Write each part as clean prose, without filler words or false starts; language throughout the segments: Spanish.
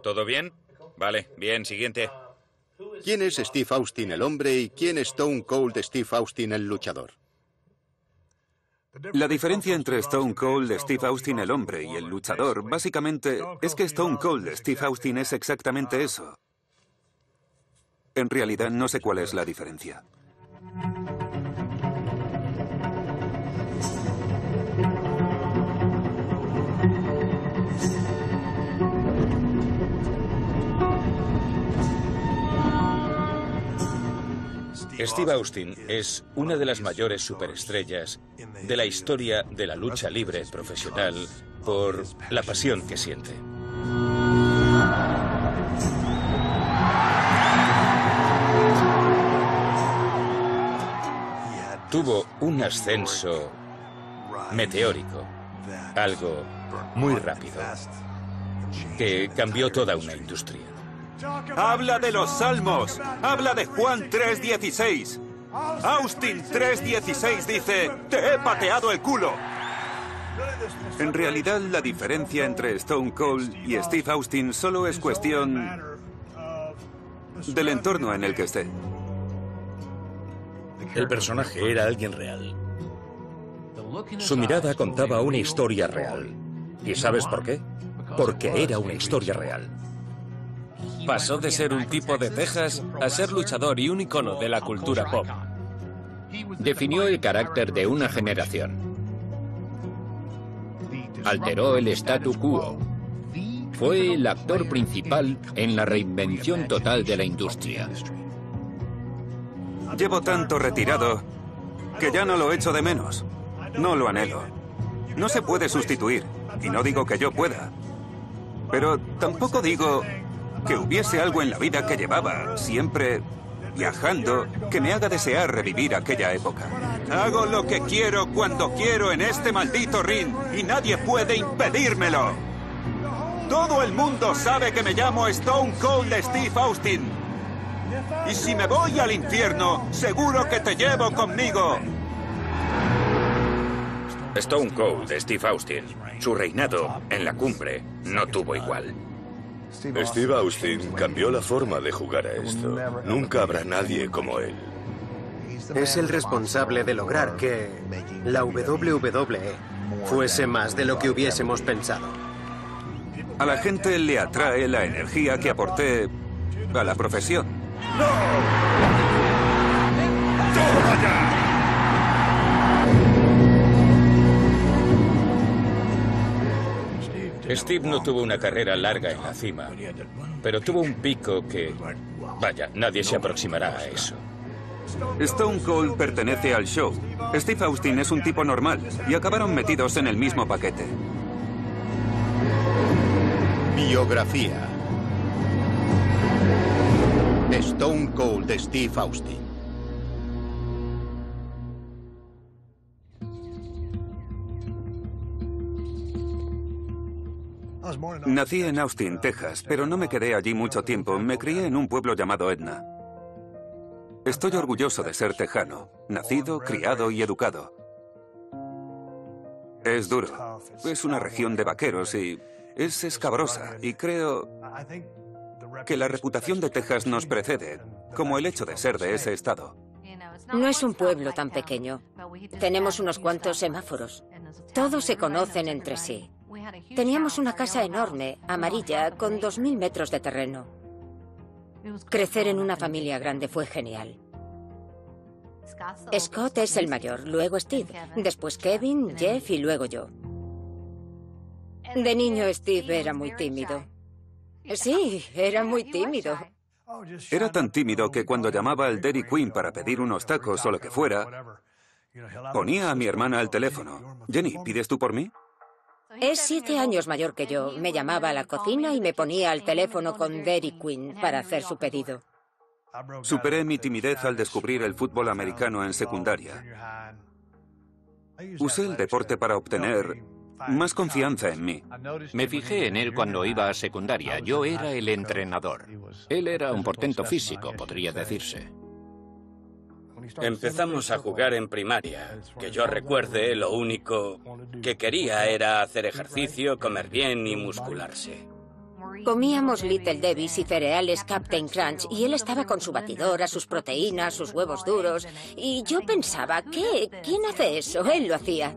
¿Todo bien? Vale, bien, siguiente. ¿Quién es Steve Austin el hombre y quién es Stone Cold Steve Austin el luchador? La diferencia entre Stone Cold Steve Austin el hombre y el luchador, básicamente, es que Stone Cold Steve Austin es exactamente eso. En realidad no sé cuál es la diferencia. Steve Austin es una de las mayores superestrellas de la historia de la lucha libre profesional por la pasión que siente. Tuvo un ascenso meteórico, algo muy rápido, que cambió toda una industria. Habla de los salmos, habla de Juan 3:16. Austin 3:16 dice, te he pateado el culo. En realidad la diferencia entre Stone Cold y Steve Austin solo es cuestión del entorno en el que esté. El personaje era alguien real. Su mirada contaba una historia real. ¿Y sabes por qué? Porque era una historia real. Pasó de ser un tipo de Texas a ser luchador y un icono de la cultura pop. Definió el carácter de una generación. Alteró el statu quo. Fue el actor principal en la reinvención total de la industria. Llevo tanto retirado que ya no lo echo de menos. No lo anhelo. No se puede sustituir, y no digo que yo pueda. Pero tampoco digo que hubiese algo en la vida que llevaba siempre viajando que me haga desear revivir aquella época. Hago lo que quiero cuando quiero en este maldito ring y nadie puede impedírmelo. Todo el mundo sabe que me llamo Stone Cold Steve Austin. Y si me voy al infierno, seguro que te llevo conmigo. Stone Cold Steve Austin, su reinado en la cumbre no tuvo igual. Steve Austin cambió la forma de jugar a esto. Nunca habrá nadie como él. Es el responsable de lograr que la WWE fuese más de lo que hubiésemos pensado. A la gente le atrae la energía que aporté a la profesión. ¡No! ¡Toma ya! Steve no tuvo una carrera larga en la cima, pero tuvo un pico que, vaya, nadie se aproximará a eso. Stone Cold pertenece al show. Steve Austin es un tipo normal y acabaron metidos en el mismo paquete. Biografía. Stone Cold Steve Austin. Nací en Austin, Texas, pero no me quedé allí mucho tiempo. Me crié en un pueblo llamado Edna. Estoy orgulloso de ser tejano, nacido, criado y educado. Es duro. Es una región de vaqueros y es escabrosa. Y creo que la reputación de Texas nos precede, como el hecho de ser de ese estado. No es un pueblo tan pequeño. Tenemos unos cuantos semáforos. Todos se conocen entre sí. Teníamos una casa enorme, amarilla, con 2000 metros de terreno. Crecer en una familia grande fue genial. Scott es el mayor, luego Steve, después Kevin, Jeff y luego yo. De niño Steve era muy tímido. Sí, era muy tímido. Era tan tímido que cuando llamaba al Dairy Queen para pedir unos tacos o lo que fuera, ponía a mi hermana al teléfono. Jenny, ¿pides tú por mí? Es 7 años mayor que yo. Me llamaba a la cocina y me ponía al teléfono con Dairy Queen para hacer su pedido. Superé mi timidez al descubrir el fútbol americano en secundaria. Usé el deporte para obtener más confianza en mí. Me fijé en él cuando iba a secundaria. Yo era el entrenador. Él era un portento físico, podría decirse. Empezamos a jugar en primaria. Que yo recuerde, lo único que quería era hacer ejercicio, comer bien y muscularse. Comíamos Little Debbie's y cereales Captain Crunch y él estaba con su batidora, sus proteínas, sus huevos duros. Y yo pensaba, ¿quién hace eso? Él lo hacía.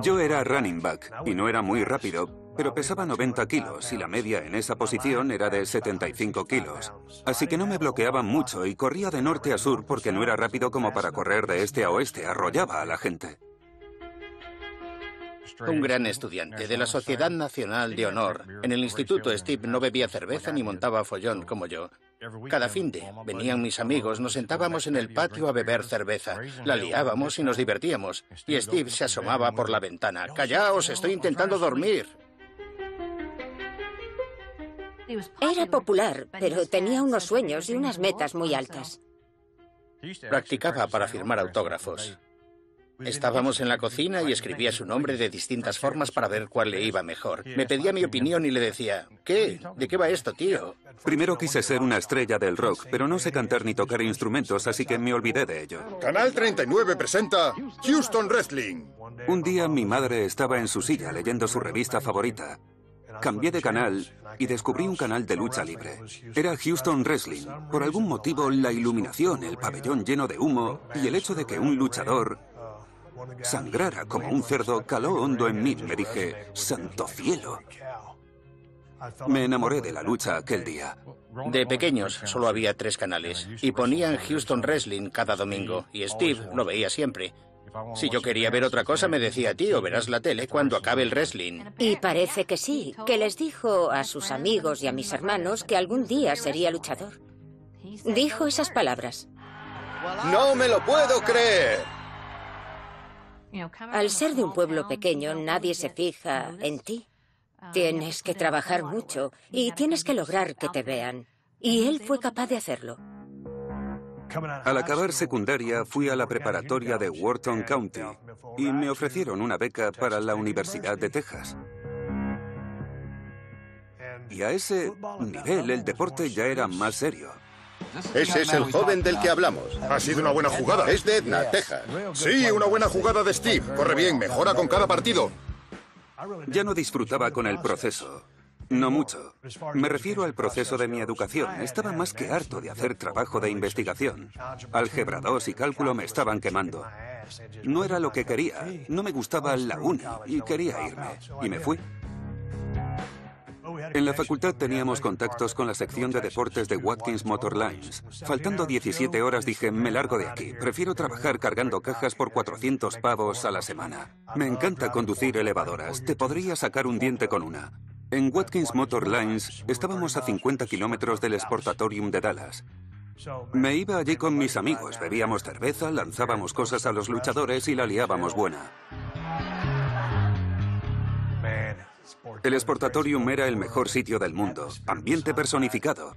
Yo era running back y no era muy rápido, pero pesaba 90 kilos y la media en esa posición era de 75 kilos. Así que no me bloqueaban mucho y corría de norte a sur porque no era rápido como para correr de este a oeste, arrollaba a la gente. Un gran estudiante de la Sociedad Nacional de Honor. En el instituto Steve no bebía cerveza ni montaba follón como yo. Cada fin de venían mis amigos, nos sentábamos en el patio a beber cerveza. La liábamos y nos divertíamos. Y Steve se asomaba por la ventana. ¡Callaos, estoy intentando dormir! Era popular, pero tenía unos sueños y unas metas muy altas. Practicaba para firmar autógrafos. Estábamos en la cocina y escribía su nombre de distintas formas para ver cuál le iba mejor. Me pedía mi opinión y le decía, ¿qué? ¿De qué va esto, tío? Primero quise ser una estrella del rock, pero no sé cantar ni tocar instrumentos, así que me olvidé de ello. Canal 39 presenta Houston Wrestling. Un día mi madre estaba en su silla leyendo su revista favorita. Cambié de canal y descubrí un canal de lucha libre. Era Houston Wrestling. Por algún motivo, la iluminación, el pabellón lleno de humo y el hecho de que un luchador sangrara como un cerdo caló hondo en mí. Me dije, ¡santo cielo! Me enamoré de la lucha aquel día. De pequeños solo había 3 canales y ponían Houston Wrestling cada domingo y Steve lo veía siempre. Si yo quería ver otra cosa me decía, tío, verás la tele cuando acabe el wrestling. Y parece que sí, que les dijo a sus amigos y a mis hermanos que algún día sería luchador. Dijo esas palabras. ¡No me lo puedo creer! Al ser de un pueblo pequeño, nadie se fija en ti. Tienes que trabajar mucho y tienes que lograr que te vean. Y él fue capaz de hacerlo. Al acabar secundaria fui a la preparatoria de Wharton County y me ofrecieron una beca para la Universidad de Texas. Y a ese nivel el deporte ya era más serio. Ese es el joven del que hablamos. Ha sido una buena jugada. Es de Edna, Texas. Sí, una buena jugada de Steve. Corre bien, mejora con cada partido. Ya no disfrutaba con el proceso. No mucho. Me refiero al proceso de mi educación. Estaba más que harto de hacer trabajo de investigación. Álgebra 2 y cálculo me estaban quemando. No era lo que quería. No me gustaba la uni y quería irme. Y me fui. En la facultad teníamos contactos con la sección de deportes de Watkins Motor Lines. Faltando 17 horas dije, me largo de aquí. Prefiero trabajar cargando cajas por 400 pavos a la semana. Me encanta conducir elevadoras. Te podría sacar un diente con una. En Watkins Motor Lines estábamos a 50 kilómetros del Sportatorium de Dallas. Me iba allí con mis amigos, bebíamos cerveza, lanzábamos cosas a los luchadores y la liábamos buena. El Sportatorium era el mejor sitio del mundo, ambiente personificado.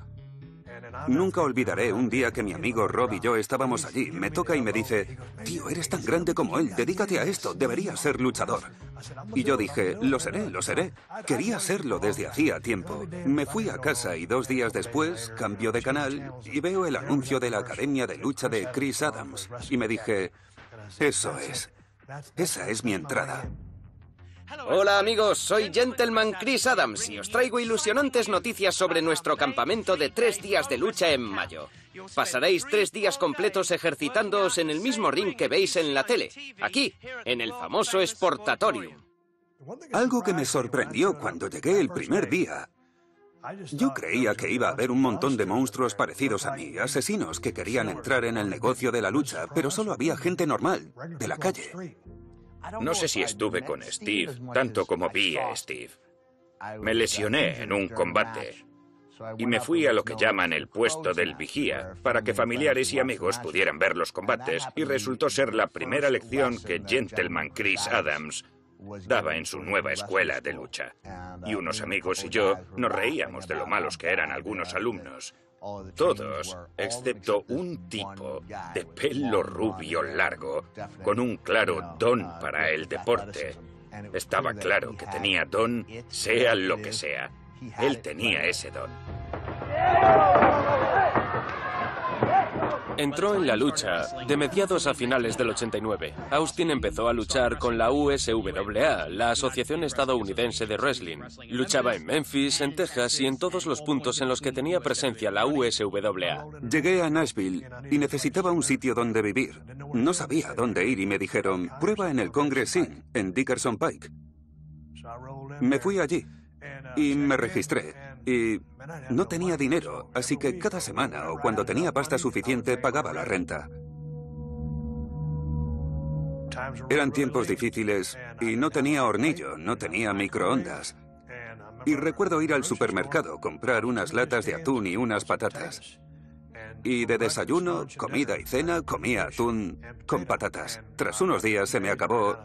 Nunca olvidaré un día que mi amigo Rob y yo estábamos allí. Me toca y me dice, tío, eres tan grande como él, dedícate a esto, deberías ser luchador. Y yo dije, lo seré, lo seré. Quería serlo desde hacía tiempo. Me fui a casa y 2 días después cambio de canal y veo el anuncio de la Academia de Lucha de Chris Adams. Y me dije, eso es. Esa es mi entrada. Hola amigos, soy Gentleman Chris Adams y os traigo ilusionantes noticias sobre nuestro campamento de 3 días de lucha en mayo. Pasaréis 3 días completos ejercitándoos en el mismo ring que veis en la tele, aquí, en el famoso Sportatorium. Algo que me sorprendió cuando llegué el primer día. Yo creía que iba a haber un montón de monstruos parecidos a mí, asesinos que querían entrar en el negocio de la lucha, pero solo había gente normal, de la calle. No sé si estuve con Steve, tanto como vi a Steve. Me lesioné en un combate y me fui a lo que llaman el puesto del vigía, para que familiares y amigos pudieran ver los combates, y resultó ser la primera lección que Gentleman Chris Adams daba en su nueva escuela de lucha. Y unos amigos y yo nos reíamos de lo malos que eran algunos alumnos. Todos, excepto un tipo de pelo rubio largo, con un claro don para el deporte. Estaba claro que tenía don, sea lo que sea. Él tenía ese don. Entró en la lucha de mediados a finales del 89. Austin empezó a luchar con la USWA, la Asociación Estadounidense de Wrestling. Luchaba en Memphis, en Texas y en todos los puntos en los que tenía presencia la USWA. Llegué a Nashville y necesitaba un sitio donde vivir. No sabía dónde ir y me dijeron, prueba en el Congress Inn, en Dickerson Pike. Me fui allí y me registré. Y no tenía dinero, así que cada semana o cuando tenía pasta suficiente pagaba la renta. Eran tiempos difíciles y no tenía hornillo, no tenía microondas. Y recuerdo ir al supermercado, comprar unas latas de atún y unas patatas. Y de desayuno, comida y cena comía atún con patatas. Tras unos días se me acabó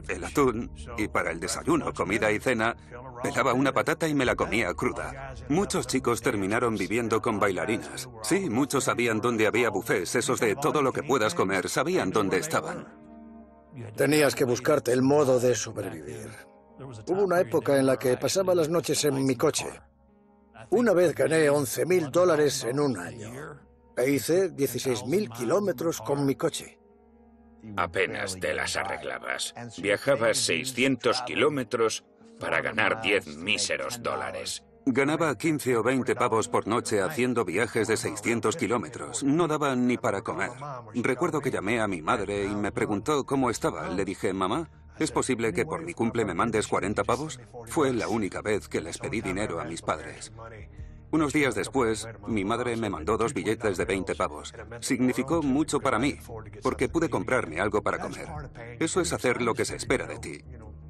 el atún y para el desayuno, comida y cena, pelaba una patata y me la comía cruda. Muchos chicos terminaron viviendo con bailarinas. Sí, muchos sabían dónde había bufés, esos de todo lo que puedas comer, sabían dónde estaban. Tenías que buscarte el modo de sobrevivir. Hubo una época en la que pasaba las noches en mi coche. Una vez gané $11.000 en un año. E hice 16.000 kilómetros con mi coche. Apenas te las arreglabas. Viajabas 600 kilómetros para ganar 10 míseros dólares. Ganaba 15 o 20 pavos por noche haciendo viajes de 600 kilómetros. No daba ni para comer. Recuerdo que llamé a mi madre y me preguntó cómo estaba. Le dije, mamá, ¿es posible que por mi cumple me mandes 40 pavos? Fue la única vez que les pedí dinero a mis padres. Unos días después, mi madre me mandó 2 billetes de 20 pavos. Significó mucho para mí, porque pude comprarme algo para comer. Eso es hacer lo que se espera de ti.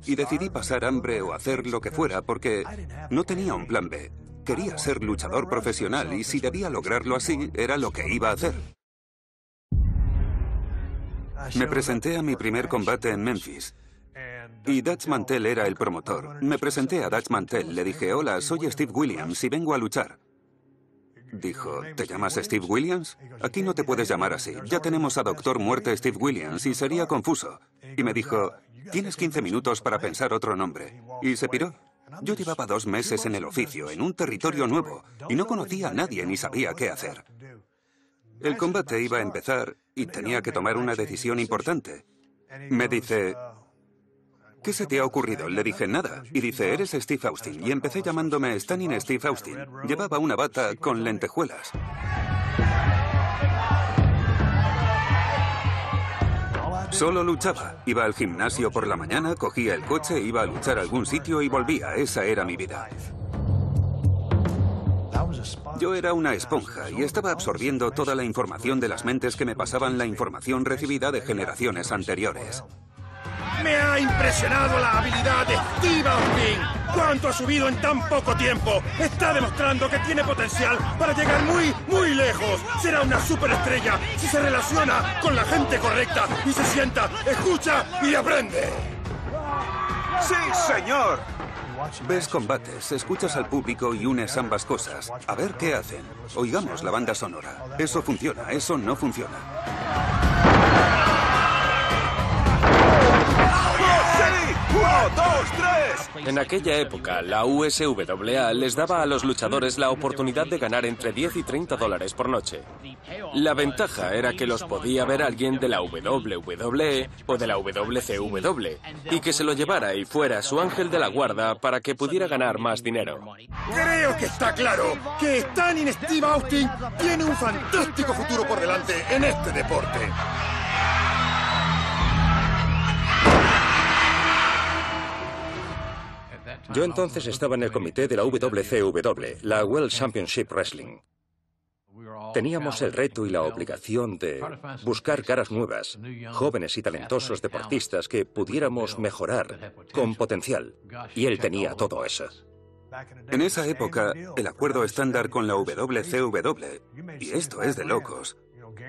Y decidí pasar hambre o hacer lo que fuera porque no tenía un plan B. Quería ser luchador profesional y si debía lograrlo así, era lo que iba a hacer. Me presenté a mi primer combate en Memphis. Y Dutch Mantel era el promotor. Me presenté a Dutch Mantel, le dije, hola, soy Steve Williams y vengo a luchar. Dijo, ¿te llamas Steve Williams? Aquí no te puedes llamar así. Ya tenemos a Doctor Muerte Steve Williams y sería confuso. Y me dijo, tienes 15 minutos para pensar otro nombre. Y se piró. Yo llevaba 2 meses en el oficio, en un territorio nuevo, y no conocía a nadie ni sabía qué hacer. El combate iba a empezar y tenía que tomar una decisión importante. Me dice, ¿qué se te ha ocurrido? Le dije, nada. Y dice, eres Steve Austin. Y empecé llamándome Stunning Steve Austin. Llevaba una bata con lentejuelas. Solo luchaba. Iba al gimnasio por la mañana, cogía el coche, iba a luchar a algún sitio y volvía. Esa era mi vida. Yo era una esponja y estaba absorbiendo toda la información de las mentes que me pasaban la información recibida de generaciones anteriores. Me ha impresionado la habilidad de Steve Austin. ¿Cuánto ha subido en tan poco tiempo? Está demostrando que tiene potencial para llegar muy, muy lejos. Será una superestrella si se relaciona con la gente correcta y se sienta, escucha y aprende. ¡Sí, señor! Ves combates, escuchas al público y unes ambas cosas. A ver qué hacen. Oigamos la banda sonora. Eso funciona, eso no funciona. En aquella época, la USWA les daba a los luchadores la oportunidad de ganar entre 10 y 30 dólares por noche. La ventaja era que los podía ver alguien de la WWE o de la WCW y que se lo llevara y fuera su ángel de la guarda para que pudiera ganar más dinero. Creo que está claro que Stunning Steve Austin tiene un fantástico futuro por delante en este deporte. Yo entonces estaba en el comité de la WCW, la World Championship Wrestling. Teníamos el reto y la obligación de buscar caras nuevas, jóvenes y talentosos deportistas que pudiéramos mejorar con potencial. Y él tenía todo eso. En esa época, el acuerdo estándar con la WCW, y esto es de locos,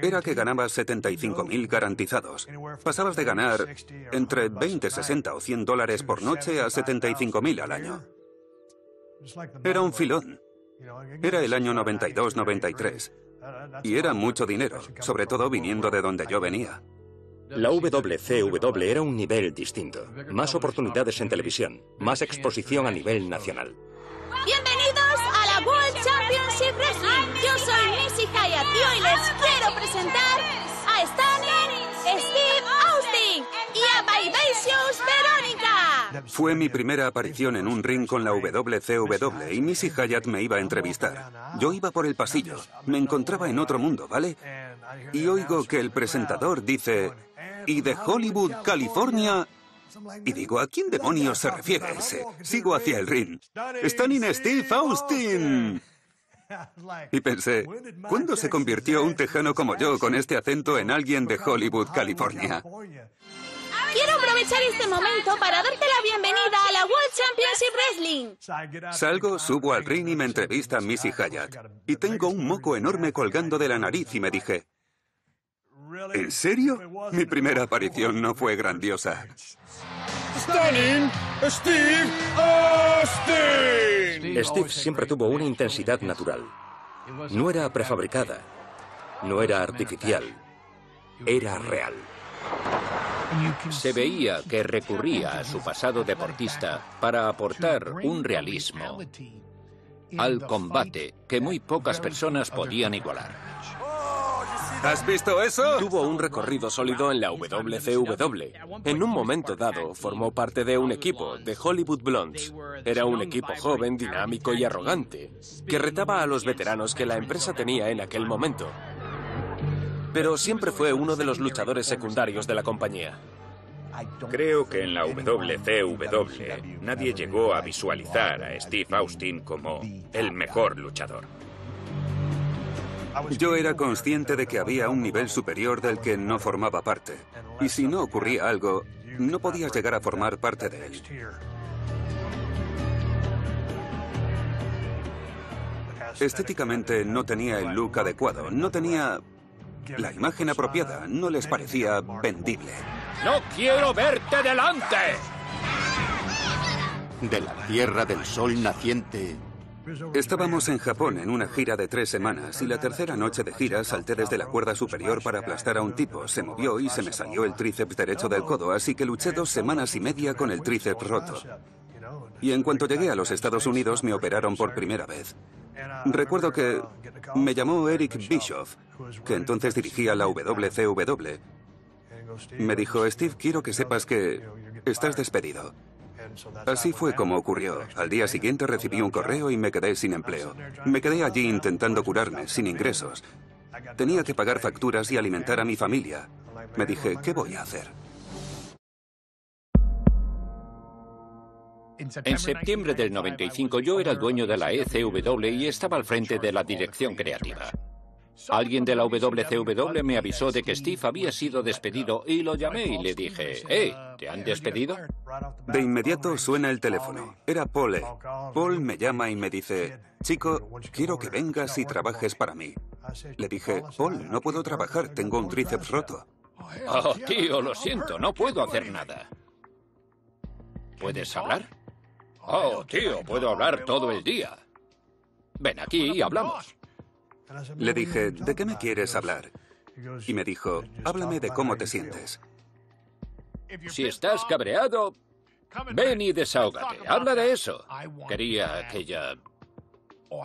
era que ganabas 75.000 garantizados. Pasabas de ganar entre 20, 60 o 100 dólares por noche a 75.000 al año. Era un filón. Era el año 92-93. Y era mucho dinero, sobre todo viniendo de donde yo venía. La WCW era un nivel distinto. Más oportunidades en televisión, más exposición a nivel nacional. Bienvenidos a la World Championship Wrestling. Yo soy soy Missy Hyatt y hoy les quiero presentar a Stunning Steve Austin y a Vivacious Verónica. Fue mi primera aparición en un ring con la WCW y Missy Hyatt me iba a entrevistar. Yo iba por el pasillo, me encontraba en otro mundo, ¿vale? Y oigo que el presentador dice, ¿y de Hollywood, California? Y digo, ¿a quién demonios se refiere ese? Sigo hacia el ring. ¡Stunning Steve Austin! Y pensé, ¿cuándo se convirtió un tejano como yo con este acento en alguien de Hollywood, California? Quiero aprovechar este momento para darte la bienvenida a la World Championship Wrestling. Salgo, subo al ring y me entrevista a Missy Hyatt. Y tengo un moco enorme colgando de la nariz y me dije, ¿en serio? Mi primera aparición no fue grandiosa. ¡Stunning Steve Austin! Steve siempre tuvo una intensidad natural. No era prefabricada, no era artificial, era real. Se veía que recurría a su pasado deportista para aportar un realismo al combate que muy pocas personas podían igualar. ¿Has visto eso? Tuvo un recorrido sólido en la WCW. En un momento dado, formó parte de un equipo, de Hollywood Blondes. Era un equipo joven, dinámico y arrogante, que retaba a los veteranos que la empresa tenía en aquel momento. Pero siempre fue uno de los luchadores secundarios de la compañía. Creo que en la WCW nadie llegó a visualizar a Steve Austin como el mejor luchador. Yo era consciente de que había un nivel superior del que no formaba parte. Y si no ocurría algo, no podías llegar a formar parte de él. Estéticamente no tenía el look adecuado, no tenía la imagen apropiada, no les parecía vendible. ¡No quiero verte delante! De la tierra del sol naciente. Estábamos en Japón en una gira de 3 semanas y la tercera noche de gira salté desde la cuerda superior para aplastar a un tipo. Se movió y se me salió el tríceps derecho del codo, así que luché 2 semanas y media con el tríceps roto. Y en cuanto llegué a los Estados Unidos me operaron por primera vez. Recuerdo que me llamó Eric Bischoff, que entonces dirigía la WCW. Me dijo, Steve, quiero que sepas que estás despedido. Así fue como ocurrió. Al día siguiente recibí un correo y me quedé sin empleo. Me quedé allí intentando curarme, sin ingresos. Tenía que pagar facturas y alimentar a mi familia. Me dije, ¿qué voy a hacer? En septiembre del 95 yo era el dueño de la ECW y estaba al frente de la dirección creativa. Alguien de la WCW me avisó de que Steve había sido despedido y lo llamé y le dije, «Hey, ¿te han despedido?» De inmediato suena el teléfono. Era Paul. Paul me llama y me dice, «Chico, quiero que vengas y trabajes para mí». Le dije, «Paul, no puedo trabajar, tengo un tríceps roto». «Oh, tío, lo siento, no puedo hacer nada». ¿Puedes hablar? «Oh, tío, puedo hablar todo el día». «Ven aquí y hablamos». Le dije, ¿de qué me quieres hablar? Y me dijo, háblame de cómo te sientes. Si estás cabreado, ven y desahógate. Habla de eso. Quería aquella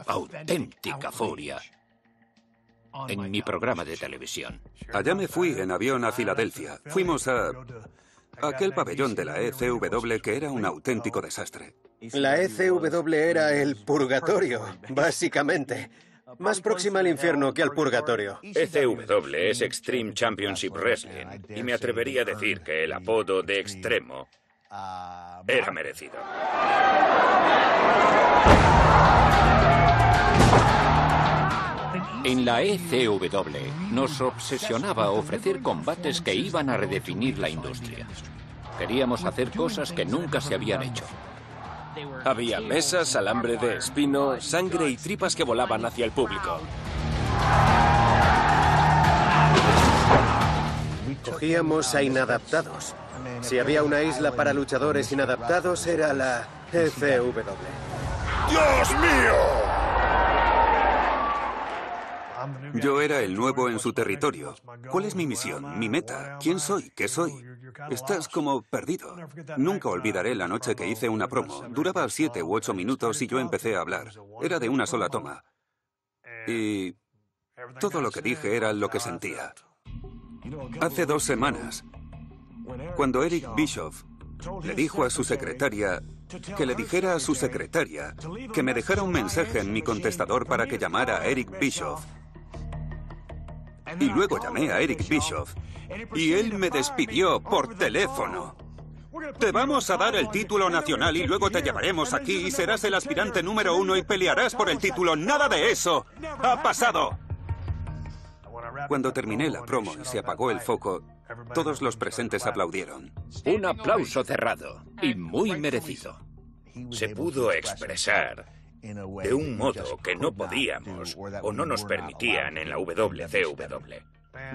auténtica furia en mi programa de televisión. Allá me fui en avión a Filadelfia. Fuimos a aquel pabellón de la ECW que era un auténtico desastre. La ECW era el purgatorio, básicamente. Más próxima al infierno que al purgatorio. ECW es Extreme Championship Wrestling y me atrevería a decir que el apodo de extremo era merecido. En la ECW nos obsesionaba ofrecer combates que iban a redefinir la industria. Queríamos hacer cosas que nunca se habían hecho. Había mesas, alambre de espino, sangre y tripas que volaban hacia el público. Cogíamos a inadaptados. Si había una isla para luchadores inadaptados, era la ECW. ¡Dios mío! Yo era el nuevo en su territorio. ¿Cuál es mi misión? ¿Mi meta? ¿Quién soy? ¿Qué soy? Estás como perdido. Nunca olvidaré la noche que hice una promo. Duraba 7 u 8 minutos y yo empecé a hablar. Era de una sola toma. Y Todo lo que dije era lo que sentía. Hace 2 semanas, cuando Eric Bischoff le dijo a su secretaria que le dijera a su secretaria que me dejara un mensaje en mi contestador para que llamara a Eric Bischoff. Y luego llamé a Eric Bischoff y él me despidió por teléfono. Te vamos a dar el título nacional y luego te llevaremos aquí y serás el aspirante número 1 y pelearás por el título. ¡Nada de eso ha pasado! Cuando terminé la promo y se apagó el foco, todos los presentes aplaudieron. Un aplauso cerrado y muy merecido. Se pudo expresar de un modo que no podíamos o no nos permitían en la WCW.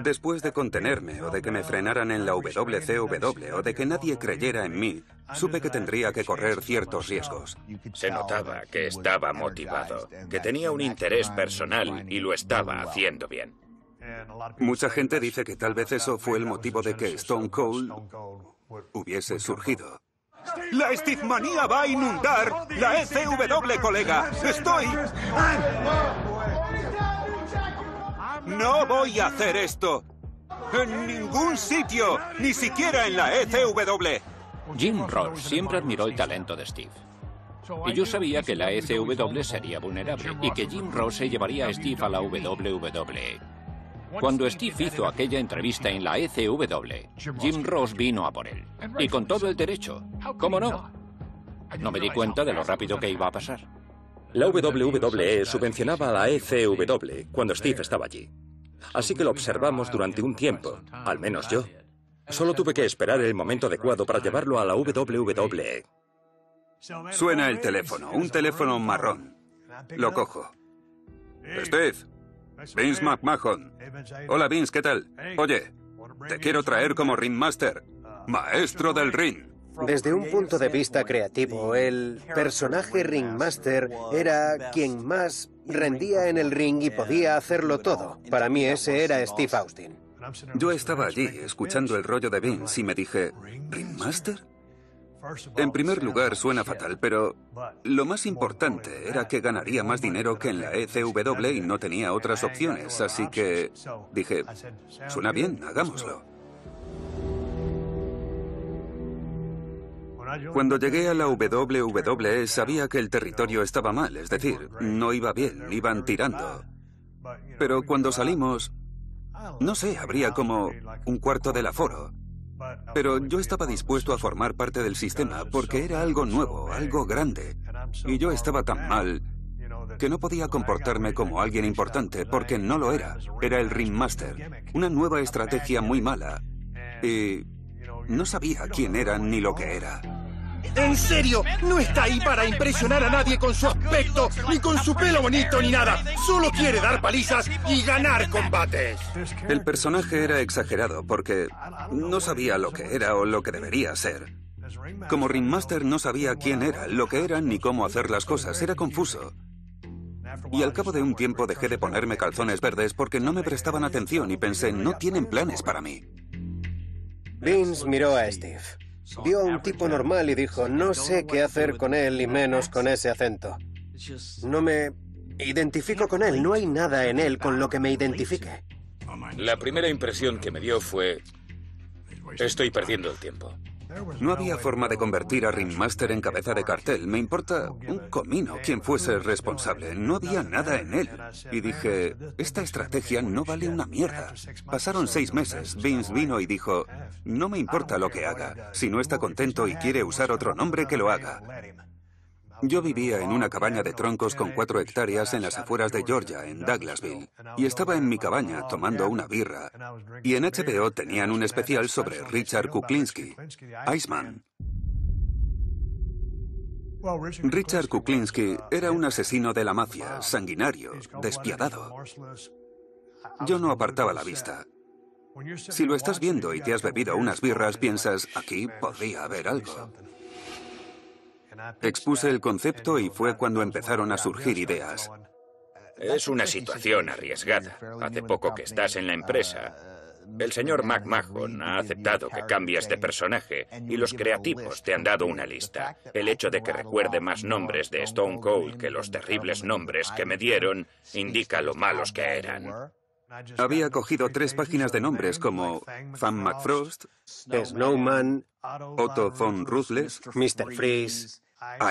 Después de contenerme o de que me frenaran en la WCW o de que nadie creyera en mí, supe que tendría que correr ciertos riesgos. Se notaba que estaba motivado, que tenía un interés personal y lo estaba haciendo bien. Mucha gente dice que tal vez eso fue el motivo de que Stone Cold hubiese surgido. ¡La Steve manía va a inundar la ECW, colega! ¡Estoy! ¡No voy a hacer esto! ¡En ningún sitio! ¡Ni siquiera en la ECW! Jim Ross siempre admiró el talento de Steve. Y yo sabía que la ECW sería vulnerable y que Jim Ross se llevaría a Steve a la WWE. Cuando Steve hizo aquella entrevista en la ECW, Jim Ross vino a por él. Y con todo el derecho. ¿Cómo no? No me di cuenta de lo rápido que iba a pasar. La WWE subvencionaba a la ECW cuando Steve estaba allí. Así que lo observamos durante un tiempo, al menos yo. Solo tuve que esperar el momento adecuado para llevarlo a la WWE. Suena el teléfono, un teléfono marrón. Lo cojo. Steve, Vince McMahon. Hola Vince, ¿qué tal? Oye, te quiero traer como ringmaster, maestro del ring. Desde un punto de vista creativo, el personaje ringmaster era quien más rendía en el ring y podía hacerlo todo. Para mí ese era Steve Austin. Yo estaba allí escuchando el rollo de Vince y me dije, ¿ringmaster? En primer lugar suena fatal, pero lo más importante era que ganaría más dinero que en la ECW y no tenía otras opciones, así que dije, suena bien, hagámoslo. Cuando llegué a la WWE sabía que el territorio estaba mal, es decir, no iba bien, iban tirando. Pero cuando salimos, no sé, habría como un cuarto del aforo. Pero yo estaba dispuesto a formar parte del sistema porque era algo nuevo, algo grande. Y yo estaba tan mal que no podía comportarme como alguien importante porque no lo era. Era el ringmaster, una nueva estrategia muy mala. Y no sabía quién era ni lo que era. ¿En serio? No está ahí para impresionar a nadie con su aspecto, ni con su pelo bonito, ni nada. Solo quiere dar palizas y ganar combates. El personaje era exagerado porque no sabía lo que era o lo que debería ser. Como ringmaster no sabía quién era, lo que era, ni cómo hacer las cosas. Era confuso. Y al cabo de un tiempo dejé de ponerme calzones verdes porque no me prestaban atención y pensé, no tienen planes para mí. Vince miró a Steve. Vio a un tipo normal y dijo, no sé qué hacer con él y menos con ese acento. No me identifico con él, no hay nada en él con lo que me identifique. La primera impresión que me dio fue, estoy perdiendo el tiempo. No había forma de convertir a Ringmaster en cabeza de cartel. Me importa un comino quién fuese el responsable. No había nada en él. Y dije, esta estrategia no vale una mierda. Pasaron 6 meses. Vince vino y dijo, no me importa lo que haga. Si no está contento y quiere usar otro nombre, que lo haga. Yo vivía en una cabaña de troncos con 4 hectáreas en las afueras de Georgia, en Douglasville. Y estaba en mi cabaña tomando una birra. Y en HBO tenían un especial sobre Richard Kuklinski, Iceman. Richard Kuklinski era un asesino de la mafia, sanguinario, despiadado. Yo no apartaba la vista. Si lo estás viendo y te has bebido unas birras, piensas, aquí podría haber algo. Expuse el concepto y fue cuando empezaron a surgir ideas. Es una situación arriesgada. Hace poco que estás en la empresa. El señor McMahon ha aceptado que cambies de personaje y los creativos te han dado una lista. El hecho de que recuerde más nombres de Stone Cold que los terribles nombres que me dieron indica lo malos que eran. Había cogido 3 páginas de nombres como Fan McFrost, Snowman, Otto von Ruthless, Mr. Freeze,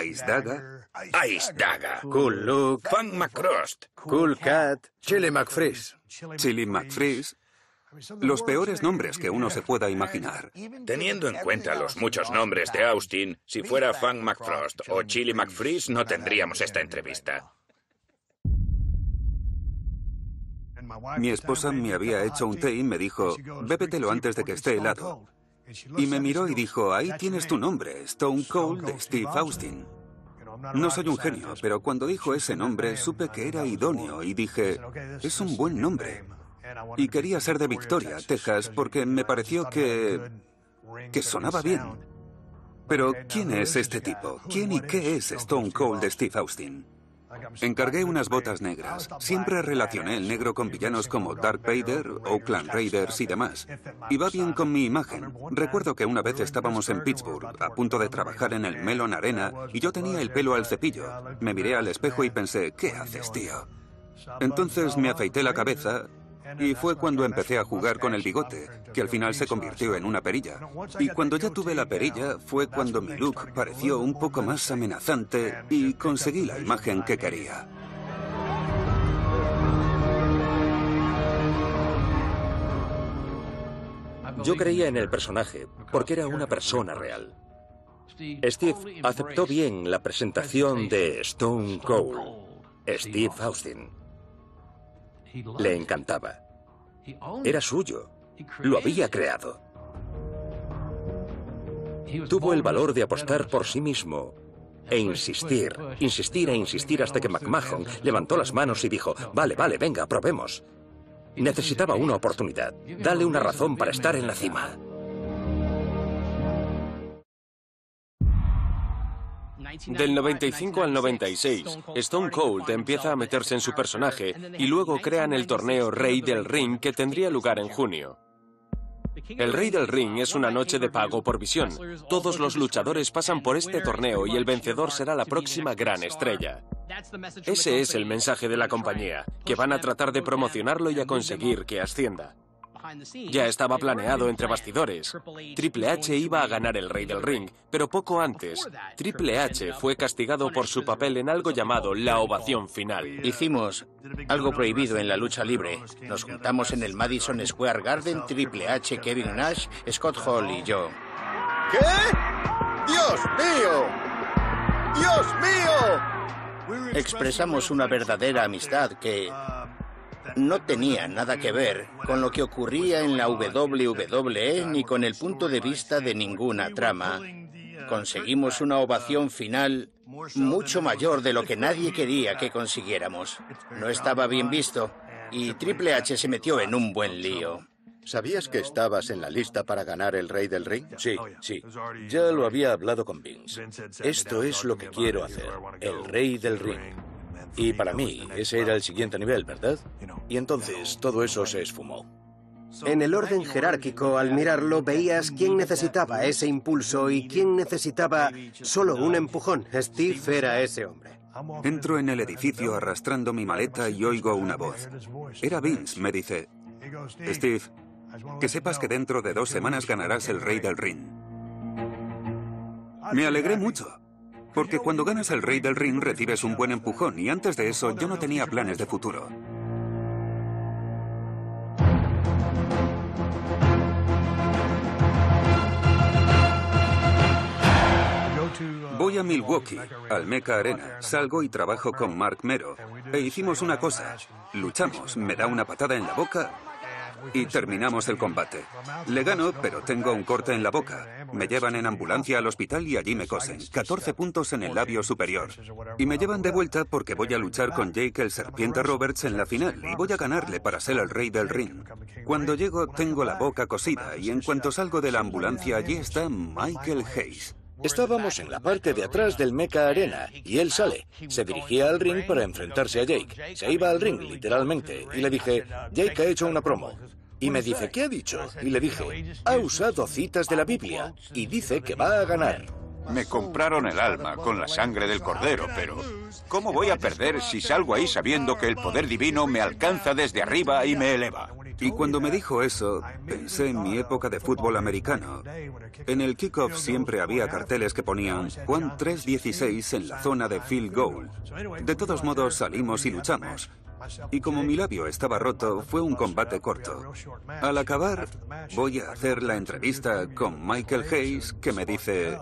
Ice Daga, Ice Daga, Cool Luke, Fan McCrost, Cool Cat, Chili McFreeze. Chili McFreeze. Los peores nombres que uno se pueda imaginar. Teniendo en cuenta los muchos nombres de Austin, si fuera Fan McFrost o Chili McFreeze no tendríamos esta entrevista. Mi esposa me había hecho un té y me dijo, bébetelo antes de que esté helado. Y me miró y dijo, ahí tienes tu nombre, Stone Cold de Steve Austin. No soy un genio, pero cuando dijo ese nombre supe que era idóneo y dije, es un buen nombre. Y quería ser de Victoria, Texas, porque me pareció que sonaba bien. Pero, ¿quién es este tipo? ¿Quién y qué es Stone Cold de Steve Austin? Encargué unas botas negras. Siempre relacioné el negro con villanos como Darth Vader, Oakland Raiders y demás. Y va bien con mi imagen. Recuerdo que una vez estábamos en Pittsburgh, a punto de trabajar en el Mellon Arena, y yo tenía el pelo al cepillo. Me miré al espejo y pensé, ¿qué haces, tío? Entonces me afeité la cabeza y fue cuando empecé a jugar con el bigote, que al final se convirtió en una perilla. Y cuando ya tuve la perilla fue cuando mi look pareció un poco más amenazante y conseguí la imagen que quería. Yo creía en el personaje porque era una persona real. Steve aceptó bien la presentación de Stone Cold, Steve Austin. Le encantaba. Era suyo. Lo había creado. Tuvo el valor de apostar por sí mismo e insistir e insistir hasta que McMahon levantó las manos y dijo, vale, venga, probemos. Necesitaba una oportunidad. Dale una razón para estar en la cima. Del 95 al 96, Stone Cold empieza a meterse en su personaje y luego crean el torneo Rey del Ring que tendría lugar en junio. El Rey del Ring es una noche de pago por visión. Todos los luchadores pasan por este torneo y el vencedor será la próxima gran estrella. Ese es el mensaje de la compañía, que van a tratar de promocionarlo y a conseguir que ascienda. Ya estaba planeado entre bastidores. Triple H iba a ganar el Rey del Ring, pero poco antes, Triple H fue castigado por su papel en algo llamado la ovación final. Hicimos algo prohibido en la lucha libre. Nos juntamos en el Madison Square Garden, Triple H, Kevin Nash, Scott Hall y yo. ¿Qué? ¡Dios mío! ¡Dios mío! Expresamos una verdadera amistad que no tenía nada que ver con lo que ocurría en la WWE ni con el punto de vista de ninguna trama. Conseguimos una ovación final mucho mayor de lo que nadie quería que consiguiéramos. No estaba bien visto y Triple H se metió en un buen lío. ¿Sabías que estabas en la lista para ganar el Rey del Ring? Sí. Ya lo había hablado con Vince. Esto es lo que quiero hacer, el Rey del Ring. Y para mí, ese era el siguiente nivel, ¿verdad? Y entonces todo eso se esfumó. En el orden jerárquico, al mirarlo, veías quién necesitaba ese impulso y quién necesitaba solo un empujón. Steve era ese hombre. Entro en el edificio arrastrando mi maleta y oigo una voz. Era Vince, me dice, Steve, que sepas que dentro de 2 semanas ganarás el Rey del Ring. Me alegré mucho. Porque cuando ganas el Rey del Ring recibes un buen empujón y antes de eso yo no tenía planes de futuro. Voy a Milwaukee, al Mecca Arena, salgo y trabajo con Mark Mero. E hicimos una cosa, luchamos, me da una patada en la boca y terminamos el combate. Le gano, pero tengo un corte en la boca. Me llevan en ambulancia al hospital y allí me cosen. 14 puntos en el labio superior. Y me llevan de vuelta porque voy a luchar con Jake el Serpiente Roberts en la final y voy a ganarle para ser el Rey del Ring. Cuando llego tengo la boca cosida y en cuanto salgo de la ambulancia allí está Michael Hayes. Estábamos en la parte de atrás del Mecca Arena y él sale. Se dirigía al ring para enfrentarse a Jake. Se iba al ring, literalmente, y le dije, Jake ha hecho una promo. Y me dice, ¿qué ha dicho? Y le dije, ha usado citas de la Biblia y dice que va a ganar. Me compraron el alma con la sangre del cordero, pero ¿cómo voy a perder si salgo ahí sabiendo que el poder divino me alcanza desde arriba y me eleva? Y cuando me dijo eso, pensé en mi época de fútbol americano. En el kickoff siempre había carteles que ponían Juan 3:16 en la zona de field goal. De todos modos, salimos y luchamos. Y como mi labio estaba roto, fue un combate corto. Al acabar, voy a hacer la entrevista con Michael Hayes, que me dice...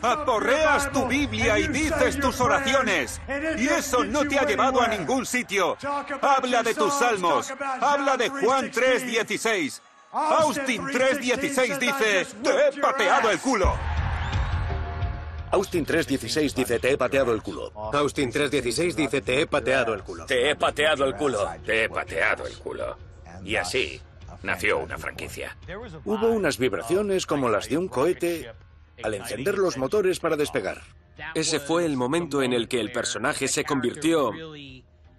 Aporreas tu Biblia y dices tus oraciones. Y eso no te ha llevado a ningún sitio. Habla de tus salmos. Habla de Juan 3:16. Austin 3:16 dice, te he pateado el culo. Austin 3:16 dice, te he pateado el culo. Austin 3:16 dice, te he pateado el culo. Te he pateado el culo. Te he pateado el culo. Y así nació una franquicia. Hubo unas vibraciones como las de un cohete al encender los motores para despegar. Ese fue el momento en el que el personaje se convirtió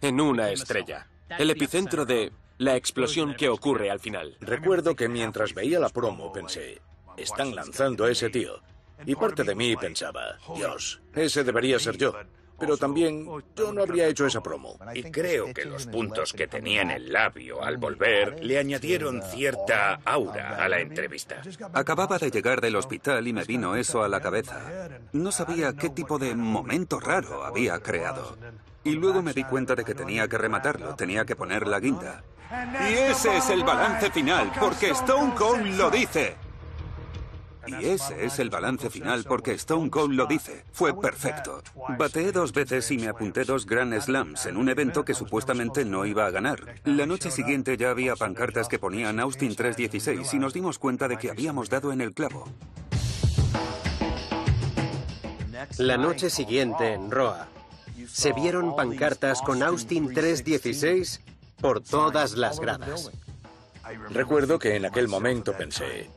en una estrella. El epicentro de la explosión que ocurre al final. Recuerdo que mientras veía la promo pensé, están lanzando a ese tío. Y parte de mí pensaba, Dios, ese debería ser yo. Pero también yo no habría hecho esa promo. Y creo que los puntos que tenía en el labio al volver le añadieron cierta aura a la entrevista. Acababa de llegar del hospital y me vino eso a la cabeza. No sabía qué tipo de momento raro había creado. Y luego me di cuenta de que tenía que rematarlo, tenía que poner la guinda. Y ese es el balance final, porque Stone Cold lo dice. Y ese es el balance final porque Stone Cold lo dice. Fue perfecto. Bateé 2 veces y me apunté 2 Grand Slams en un evento que supuestamente no iba a ganar. La noche siguiente ya había pancartas que ponían Austin 3:16 y nos dimos cuenta de que habíamos dado en el clavo. La noche siguiente en Roa, se vieron pancartas con Austin 3:16 por todas las gradas. Recuerdo que en aquel momento pensé,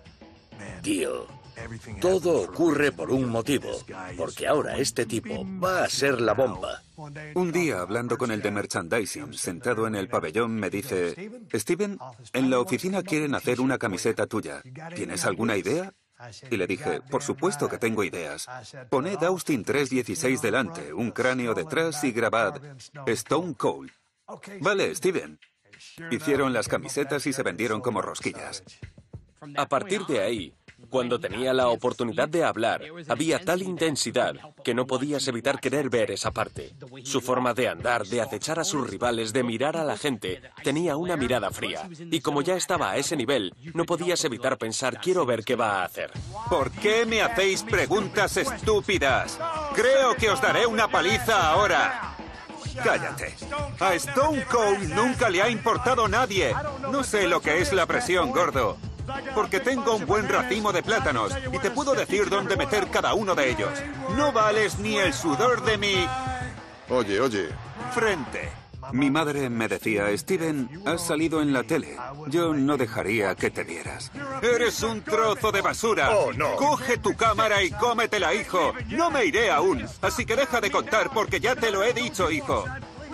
tío, todo ocurre por un motivo, porque ahora este tipo va a ser la bomba. Un día, hablando con el de merchandising, sentado en el pabellón, me dice, Steven, en la oficina quieren hacer una camiseta tuya. ¿Tienes alguna idea? Y le dije, por supuesto que tengo ideas. Poned Austin 3:16 delante, un cráneo detrás y grabad Stone Cold. Vale, Steven. Hicieron las camisetas y se vendieron como rosquillas. A partir de ahí, cuando tenía la oportunidad de hablar, había tal intensidad que no podías evitar querer ver esa parte. Su forma de andar, de acechar a sus rivales, de mirar a la gente, tenía una mirada fría. Y como ya estaba a ese nivel, no podías evitar pensar, quiero ver qué va a hacer. ¿Por qué me hacéis preguntas estúpidas? Creo que os daré una paliza ahora. Cállate. A Stone Cold nunca le ha importado nadie. No sé lo que es la presión, gordo. Porque tengo un buen racimo de plátanos y te puedo decir dónde meter cada uno de ellos. No vales ni el sudor de mi... Oye. frente. Mi madre me decía, Steven, has salido en la tele. Yo no dejaría que te vieras. Eres un trozo de basura. Oh, no. Coge tu cámara y cómetela, hijo. No me iré aún, así que deja de contar porque ya te lo he dicho, hijo.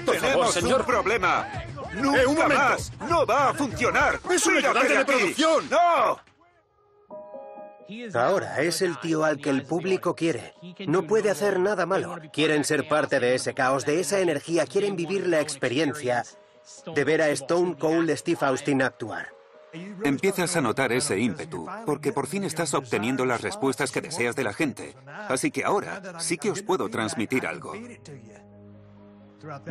Tenemos un problema. ¡Nunca más! ¡No va a funcionar! ¡Es un ayudante de producción! ¡No! Ahora es el tío al que el público quiere. No puede hacer nada malo. Quieren ser parte de ese caos, de esa energía. Quieren vivir la experiencia de ver a Stone Cold Steve Austin actuar. Empiezas a notar ese ímpetu, porque por fin estás obteniendo las respuestas que deseas de la gente. Así que ahora sí que os puedo transmitir algo.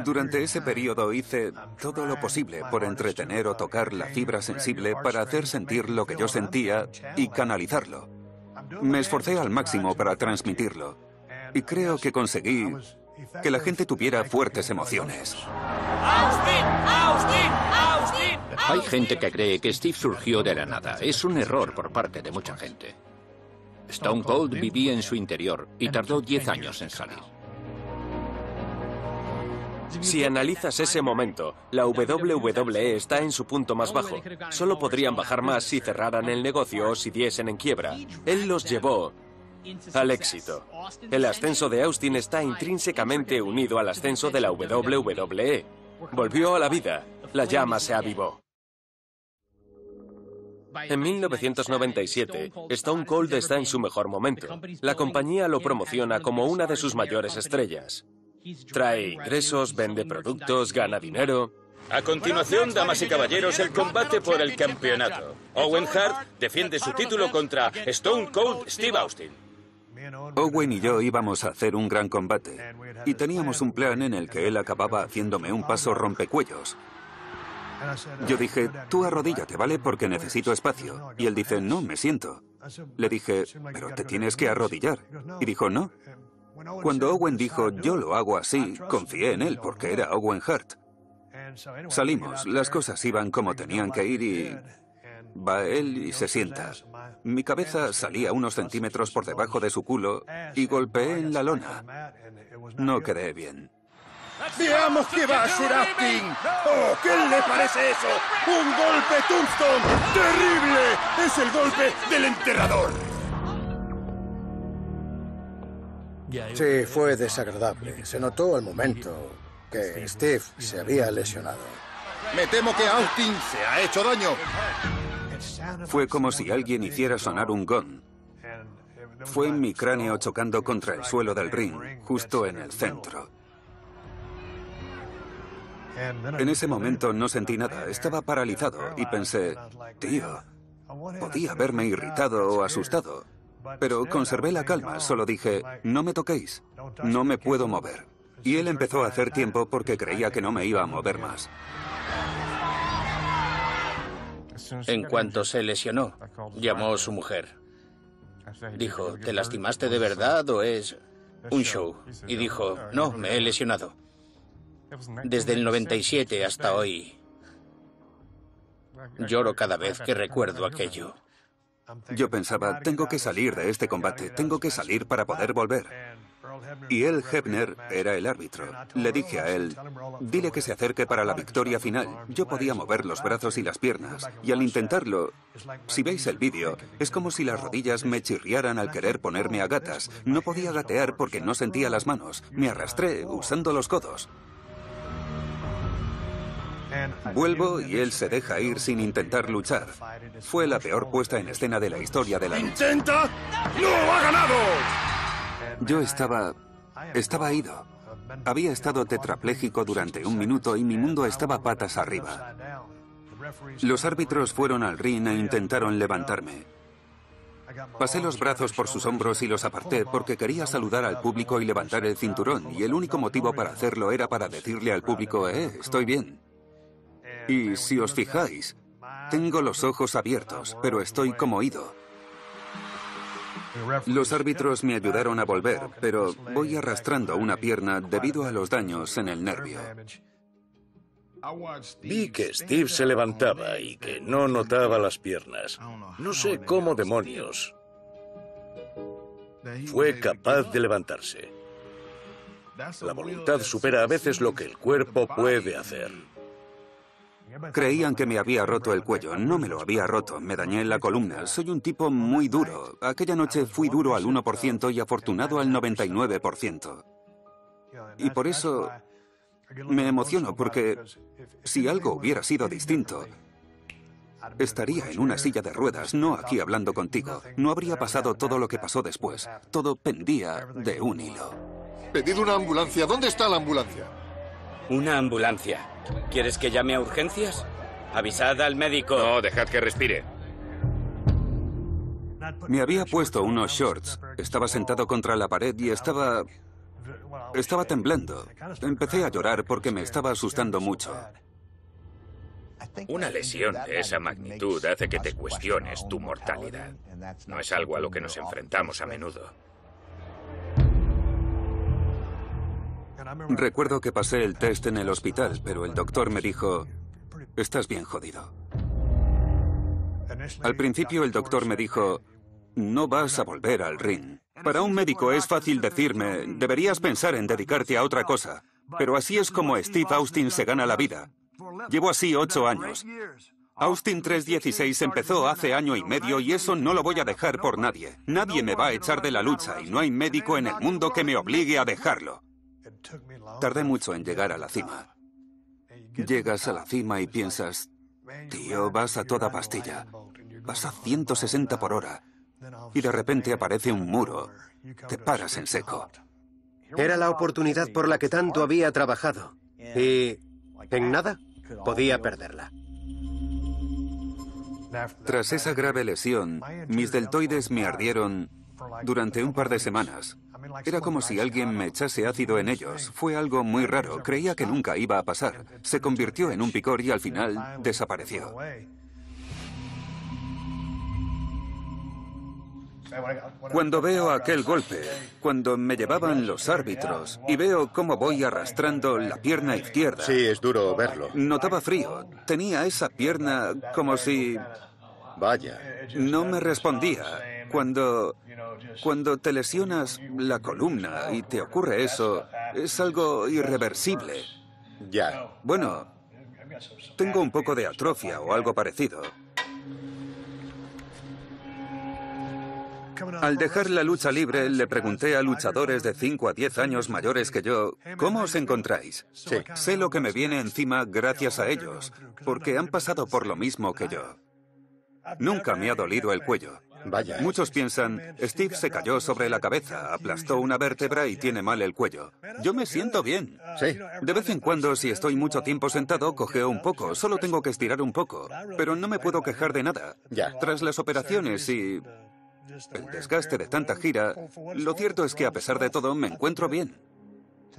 Durante ese periodo hice todo lo posible por entretener o tocar la fibra sensible para hacer sentir lo que yo sentía y canalizarlo. Me esforcé al máximo para transmitirlo y creo que conseguí que la gente tuviera fuertes emociones. Hay gente que cree que Steve surgió de la nada. Es un error por parte de mucha gente. Stone Cold vivía en su interior y tardó 10 años en salir. Si analizas ese momento, la WWE está en su punto más bajo. Solo podrían bajar más si cerraran el negocio o si diesen en quiebra. Él los llevó al éxito. El ascenso de Austin está intrínsecamente unido al ascenso de la WWE. Volvió a la vida. La llama se avivó. En 1997, Stone Cold está en su mejor momento. La compañía lo promociona como una de sus mayores estrellas. Trae ingresos, vende productos, gana dinero. A continuación, damas y caballeros, el combate por el campeonato. Owen Hart defiende su título contra Stone Cold Steve Austin. Owen y yo íbamos a hacer un gran combate y teníamos un plan en el que él acababa haciéndome un paso rompecuellos. Yo dije, tú arrodíllate, ¿vale? Porque necesito espacio. Y él dice, no, me siento. Le dije, pero te tienes que arrodillar. Y dijo, no. Cuando Owen dijo, yo lo hago así, confié en él porque era Owen Hart. Salimos, las cosas iban como tenían que ir y... va él y se sienta. Mi cabeza salía unos centímetros por debajo de su culo y golpeé en la lona. No quedé bien. ¡Veamos qué va a hacer Austin! ¡Oh, qué le parece eso! ¡Un golpe tombstone! ¡Terrible! ¡Es el golpe del enterrador! Sí, fue desagradable. Se notó al momento que Steve se había lesionado. Me temo que Austin se ha hecho daño. Fue como si alguien hiciera sonar un gong. Fue mi cráneo chocando contra el suelo del ring, justo en el centro. En ese momento no sentí nada, estaba paralizado y pensé, tío, podía haberme irritado o asustado, pero conservé la calma, solo dije, no me toquéis, no me puedo mover. Y él empezó a hacer tiempo porque creía que no me iba a mover más. En cuanto se lesionó, llamó a su mujer. Dijo, ¿te lastimaste de verdad o es un show? Y dijo, no, me he lesionado. Desde el 97 hasta hoy, lloro cada vez que recuerdo aquello. Yo pensaba, tengo que salir de este combate, tengo que salir para poder volver. Y Earl Hebner era el árbitro. Le dije a él, dile que se acerque para la victoria final. Yo podía mover los brazos y las piernas, y al intentarlo, si veis el vídeo, es como si las rodillas me chirriaran al querer ponerme a gatas. No podía gatear porque no sentía las manos. Me arrastré usando los codos. Vuelvo y él se deja ir sin intentar luchar. Fue la peor puesta en escena de la historia de la lucha. ¡Intenta! ¡No ha ganado! Yo estaba ido. Había estado tetrapléjico durante un minuto y mi mundo estaba patas arriba. Los árbitros fueron al ring e intentaron levantarme. Pasé los brazos por sus hombros y los aparté porque quería saludar al público y levantar el cinturón, y el único motivo para hacerlo era para decirle al público, estoy bien. Y si os fijáis, tengo los ojos abiertos, pero estoy como ido. Los árbitros me ayudaron a volver, pero voy arrastrando una pierna debido a los daños en el nervio. Vi que Steve se levantaba y que no notaba las piernas. No sé cómo demonios fue capaz de levantarse. La voluntad supera a veces lo que el cuerpo puede hacer. Creían que me había roto el cuello. No me lo había roto. Me dañé en la columna. Soy un tipo muy duro. Aquella noche fui duro al 1% y afortunado al 99%. Y por eso me emociono, porque si algo hubiera sido distinto, estaría en una silla de ruedas, no aquí hablando contigo. No habría pasado todo lo que pasó después. Todo pendía de un hilo. Pedid una ambulancia. ¿Dónde está la ambulancia? ¿Una ambulancia? ¿Quieres que llame a urgencias? Avisad al médico. No, dejad que respire. Me había puesto unos shorts. Estaba sentado contra la pared y estaba temblando. Empecé a llorar porque me estaba asustando mucho. Una lesión de esa magnitud hace que te cuestiones tu mortalidad. No es algo a lo que nos enfrentamos a menudo. Recuerdo que pasé el test en el hospital, pero el doctor me dijo, estás bien jodido. Al principio el doctor me dijo, no vas a volver al ring. Para un médico es fácil decirme, deberías pensar en dedicarte a otra cosa. Pero así es como Steve Austin se gana la vida. Llevo así 8 años. Austin 316 empezó hace año y medio y eso no lo voy a dejar por nadie. Nadie me va a echar de la lucha y no hay médico en el mundo que me obligue a dejarlo. Tardé mucho en llegar a la cima. Llegas a la cima y piensas, tío, vas a toda pastilla. vas a 160 por hora y de repente aparece un muro. Te paras en seco. Era la oportunidad por la que tanto había trabajado. Y en nada podía perderla. Tras esa grave lesión, mis deltoides me ardieron durante un par de semanas. Era como si alguien me echase ácido en ellos. Fue algo muy raro. Creía que nunca iba a pasar. Se convirtió en un picor y al final desapareció. Cuando veo aquel golpe, cuando me llevaban los árbitros y veo cómo voy arrastrando la pierna izquierda... Sí, es duro verlo. Notaba frío. Tenía esa pierna como si... Vaya. No me respondía. Cuando te lesionas la columna y te ocurre eso, es algo irreversible. Ya. Bueno, tengo un poco de atrofia o algo parecido. Al dejar la lucha libre, le pregunté a luchadores de 5 a 10 años mayores que yo, ¿cómo os encontráis? Sí, sé lo que me viene encima gracias a ellos, porque han pasado por lo mismo que yo. Nunca me ha dolido el cuello. Vaya. Muchos piensan, Steve se cayó sobre la cabeza, aplastó una vértebra y tiene mal el cuello. Yo me siento bien. Sí. De vez en cuando, si estoy mucho tiempo sentado, cojeo un poco. Solo tengo que estirar un poco. Pero no me puedo quejar de nada. Ya. Tras las operaciones y el desgaste de tanta gira, lo cierto es que a pesar de todo me encuentro bien.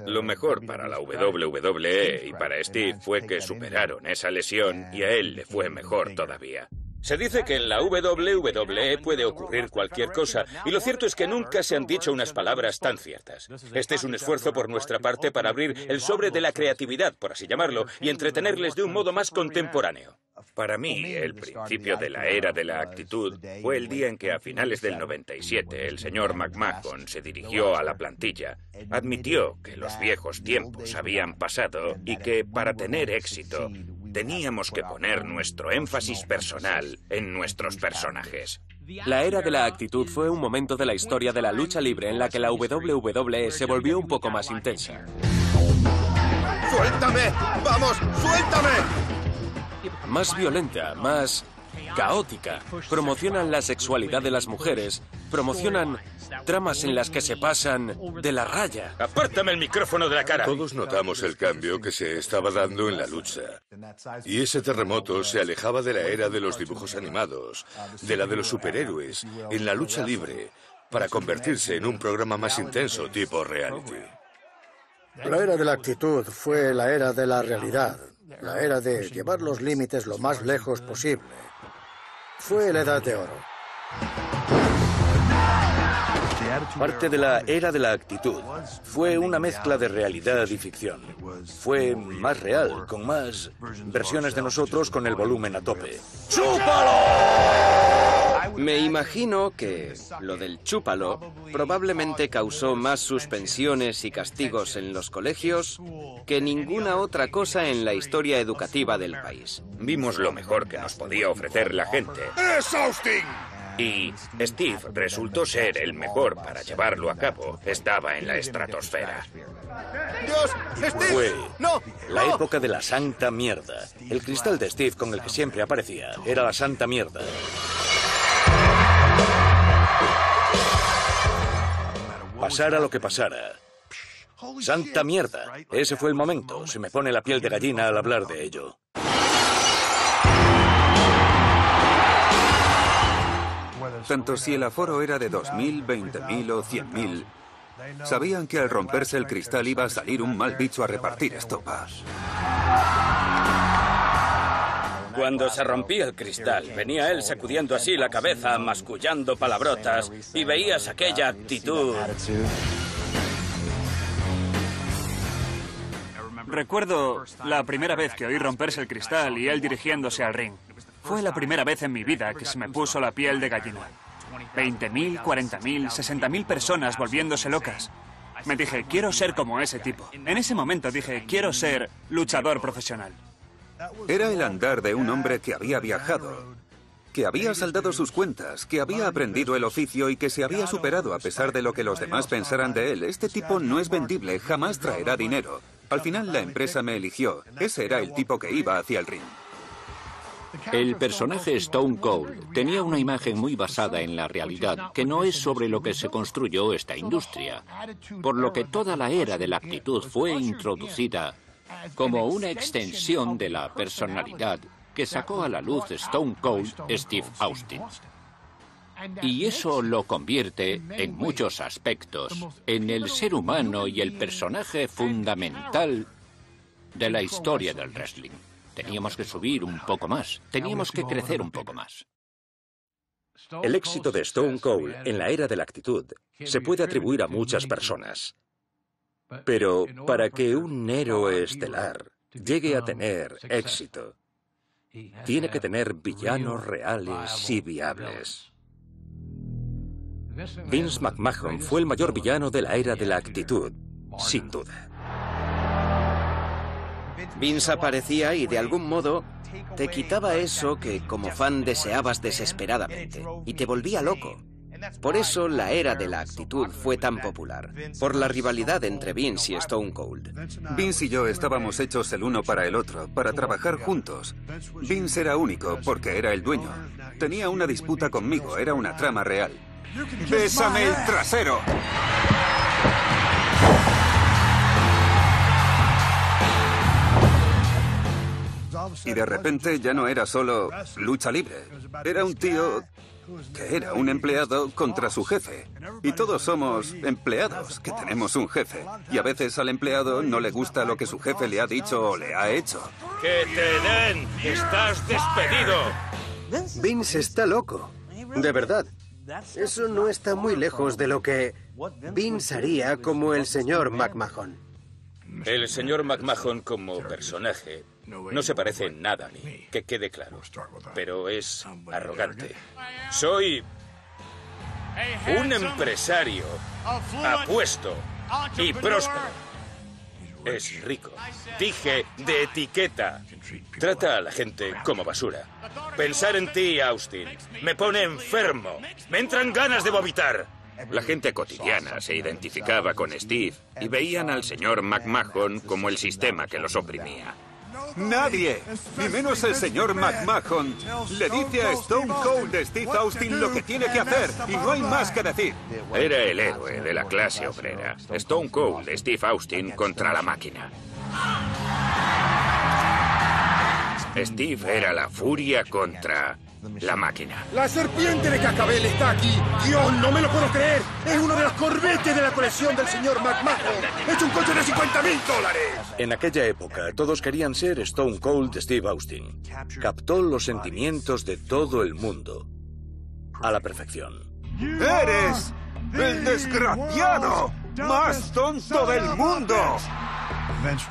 Lo mejor para la WWE y para Steve fue que superaron esa lesión y a él le fue mejor todavía. Se dice que en la WWE puede ocurrir cualquier cosa, y lo cierto es que nunca se han dicho unas palabras tan ciertas. Este es un esfuerzo por nuestra parte para abrir el sobre de la creatividad, por así llamarlo, y entretenerles de un modo más contemporáneo. Para mí, el principio de la era de la actitud fue el día en que a finales del 97 el señor McMahon se dirigió a la plantilla, admitió que los viejos tiempos habían pasado y que para tener éxito teníamos que poner nuestro énfasis personal en nuestros personajes. La era de la actitud fue un momento de la historia de la lucha libre en la que la WWE se volvió un poco más intensa. ¡Suéltame! ¡Vamos, suéltame! Más violenta, más caótica. Promocionan la sexualidad de las mujeres, promocionan tramas en las que se pasan de la raya. ¡Apártame el micrófono de la cara! Todos notamos el cambio que se estaba dando en la lucha. Y ese terremoto se alejaba de la era de los dibujos animados, de la de los superhéroes, en la lucha libre, para convertirse en un programa más intenso tipo reality. La era de la actitud fue la era de la realidad, la era de llevar los límites lo más lejos posible. Fue la edad de oro. Parte de la era de la actitud fue una mezcla de realidad y ficción. Fue más real, con más versiones de nosotros con el volumen a tope. ¡Chúpalo! Me imagino que lo del chúpalo probablemente causó más suspensiones y castigos en los colegios que ninguna otra cosa en la historia educativa del país. Vimos lo mejor que nos podía ofrecer la gente. ¡Es Austin! Y Steve resultó ser el mejor para llevarlo a cabo. Estaba en la estratosfera. ¡Dios! ¡Steve! Fue ¡No! la ¡No! época de la santa mierda. El cristal de Steve con el que siempre aparecía era la santa mierda. Pasara lo que pasara. Santa mierda. Ese fue el momento. Se me pone la piel de gallina al hablar de ello. Tanto si el aforo era de 2.000, 20.000 o 100.000, sabían que al romperse el cristal iba a salir un mal bicho a repartir estopa. Cuando se rompía el cristal, venía él sacudiendo así la cabeza, mascullando palabrotas, y veías aquella actitud. Recuerdo la primera vez que oí romperse el cristal y él dirigiéndose al ring. Fue la primera vez en mi vida que se me puso la piel de gallina. 20.000, 40.000, 60.000 personas volviéndose locas. Me dije, quiero ser como ese tipo. En ese momento dije, quiero ser luchador profesional. Era el andar de un hombre que había viajado, que había saldado sus cuentas, que había aprendido el oficio y que se había superado a pesar de lo que los demás pensaran de él. Este tipo no es vendible, jamás traerá dinero. Al final la empresa me eligió. Ese era el tipo que iba hacia el ring. El personaje Stone Cold tenía una imagen muy basada en la realidad, que no es sobre lo que se construyó esta industria, por lo que toda la era de la actitud fue introducida como una extensión de la personalidad que sacó a la luz Stone Cold Steve Austin. Y eso lo convierte, en muchos aspectos, en el ser humano y el personaje fundamental de la historia del wrestling. Teníamos que subir un poco más, teníamos que crecer un poco más. El éxito de Stone Cold en la era de la actitud se puede atribuir a muchas personas. Pero para que un héroe estelar llegue a tener éxito, tiene que tener villanos reales y viables. Vince McMahon fue el mayor villano de la era de la actitud, sin duda. Vince aparecía y de algún modo te quitaba eso que como fan deseabas desesperadamente y te volvía loco. Por eso la era de la actitud fue tan popular, por la rivalidad entre Vince y Stone Cold. Vince y yo estábamos hechos el uno para el otro, para trabajar juntos. Vince era único porque era el dueño. Tenía una disputa conmigo, era una trama real. ¡Bésame el trasero! Y de repente ya no era solo lucha libre. Era un tío que era un empleado contra su jefe. Y todos somos empleados, que tenemos un jefe. Y a veces al empleado no le gusta lo que su jefe le ha dicho o le ha hecho. ¡Que te den! ¡Estás despedido! Vince está loco. De verdad. Eso no está muy lejos de lo que Vince haría como el señor McMahon. El señor McMahon como personaje no se parece en nada a mí, que quede claro. Pero es arrogante. Soy un empresario apuesto y próspero. Es rico. Dije de etiqueta. Trata a la gente como basura. Pensar en ti, Austin, me pone enfermo. Me entran ganas de vomitar. La gente cotidiana se identificaba con Steve y veían al señor McMahon como el sistema que los oprimía. Nadie, ni menos el señor McMahon, le dice a Stone Cold Steve Austin lo que tiene que hacer y no hay más que decir. Era el héroe de la clase obrera. Stone Cold Steve Austin contra la máquina. Steve era la furia contra la máquina. ¡La serpiente de Cascabel está aquí! ¡Dios, no me lo puedo creer! ¡Es uno de los corbetes de la colección del señor McMahon! ¡Es un coche de $50.000! En aquella época, todos querían ser Stone Cold Steve Austin. Captó los sentimientos de todo el mundo a la perfección. ¡Eres el desgraciado más tonto del mundo!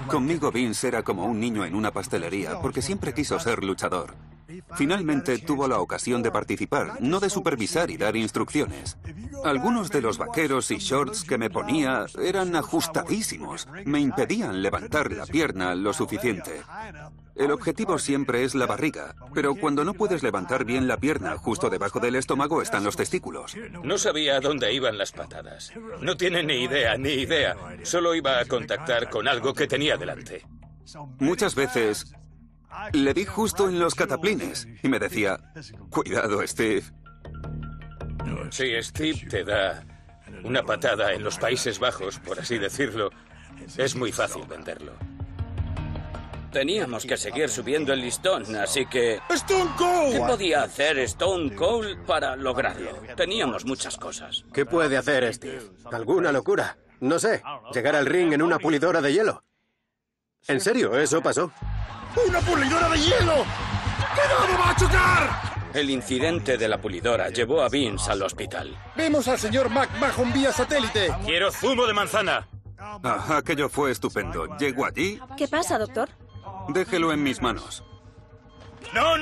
Conmigo Vince era como un niño en una pastelería porque siempre quiso ser luchador. Finalmente tuvo la ocasión de participar, no de supervisar y dar instrucciones. Algunos de los vaqueros y shorts que me ponía eran ajustadísimos. Me impedían levantar la pierna lo suficiente. El objetivo siempre es la barriga, pero cuando no puedes levantar bien la pierna, justo debajo del estómago están los testículos. No sabía a dónde iban las patadas. No tiene ni idea. Solo iba a contactar con algo que tenía delante. Muchas veces le di justo en los cataplines y me decía, cuidado, Steve. Si Steve te da una patada en los Países Bajos, por así decirlo, es muy fácil venderlo. Teníamos que seguir subiendo el listón, así que... ¡Stone Cold! ¿Qué podía hacer Stone Cold para lograrlo? Teníamos muchas cosas. ¿Qué puede hacer Steve? ¿Alguna locura? No sé, llegar al ring en una pulidora de hielo. ¿En serio? ¿Eso pasó? ¡Una pulidora de hielo! ¡Cuidado, va a chocar! El incidente de la pulidora llevó a Vince al hospital. Vemos al señor McMahon vía satélite. ¡Quiero zumo de manzana! Aquello fue estupendo. Llego allí... ¿Qué pasa, doctor? Déjelo en mis manos. ¡No!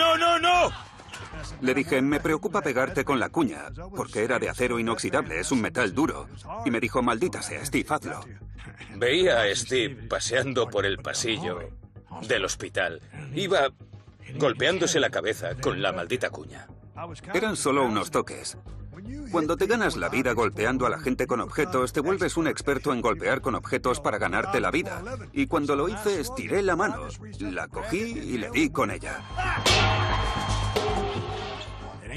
Le dije, me preocupa pegarte con la cuña, porque era de acero inoxidable, es un metal duro. Y me dijo, maldita sea, Steve, hazlo. Veía a Steve paseando por el pasillo del hospital. Iba golpeándose la cabeza con la maldita cuña. Eran solo unos toques. Cuando te ganas la vida golpeando a la gente con objetos, te vuelves un experto en golpear con objetos para ganarte la vida. Y cuando lo hice, estiré la mano, la cogí y le di con ella.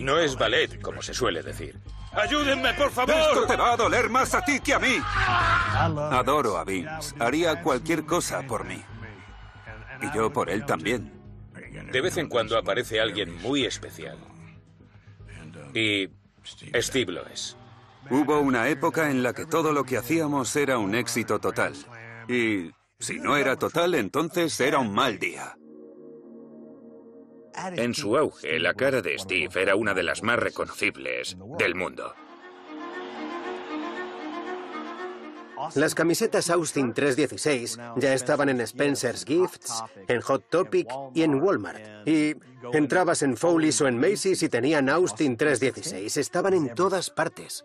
No es ballet, como se suele decir. ¡Ayúdenme, por favor! ¡Esto te va a doler más a ti que a mí! Adoro a Vince. Haría cualquier cosa por mí. Y yo por él también. De vez en cuando aparece alguien muy especial. Y Steve lo es. Hubo una época en la que todo lo que hacíamos era un éxito total. Y si no era total, entonces era un mal día. En su auge, la cara de Steve era una de las más reconocibles del mundo. Las camisetas Austin 316 ya estaban en Spencer's Gifts, en Hot Topic y en Walmart. Y entrabas en Fowley's o en Macy's y tenían Austin 316. Estaban en todas partes.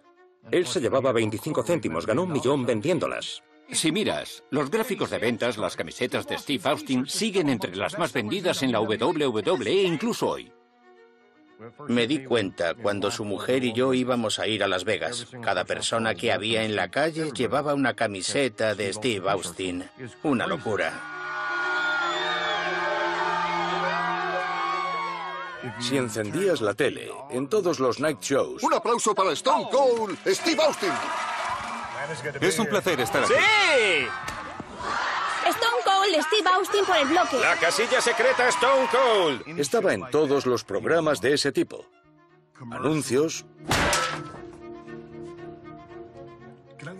Él se llevaba 25 céntimos, ganó 1 millón vendiéndolas. Si miras, los gráficos de ventas, las camisetas de Steve Austin siguen entre las más vendidas en la WWE incluso hoy. Me di cuenta cuando su mujer y yo íbamos a ir a Las Vegas. Cada persona que había en la calle llevaba una camiseta de Steve Austin. Una locura. Si encendías la tele, en todos los night shows... ¡Un aplauso para Stone Cold Steve Austin! Es un placer estar aquí. ¡Sí! Stone Cold Steve Austin por el bloque. ¡La casilla secreta Stone Cold! Estaba en todos los programas de ese tipo. Anuncios...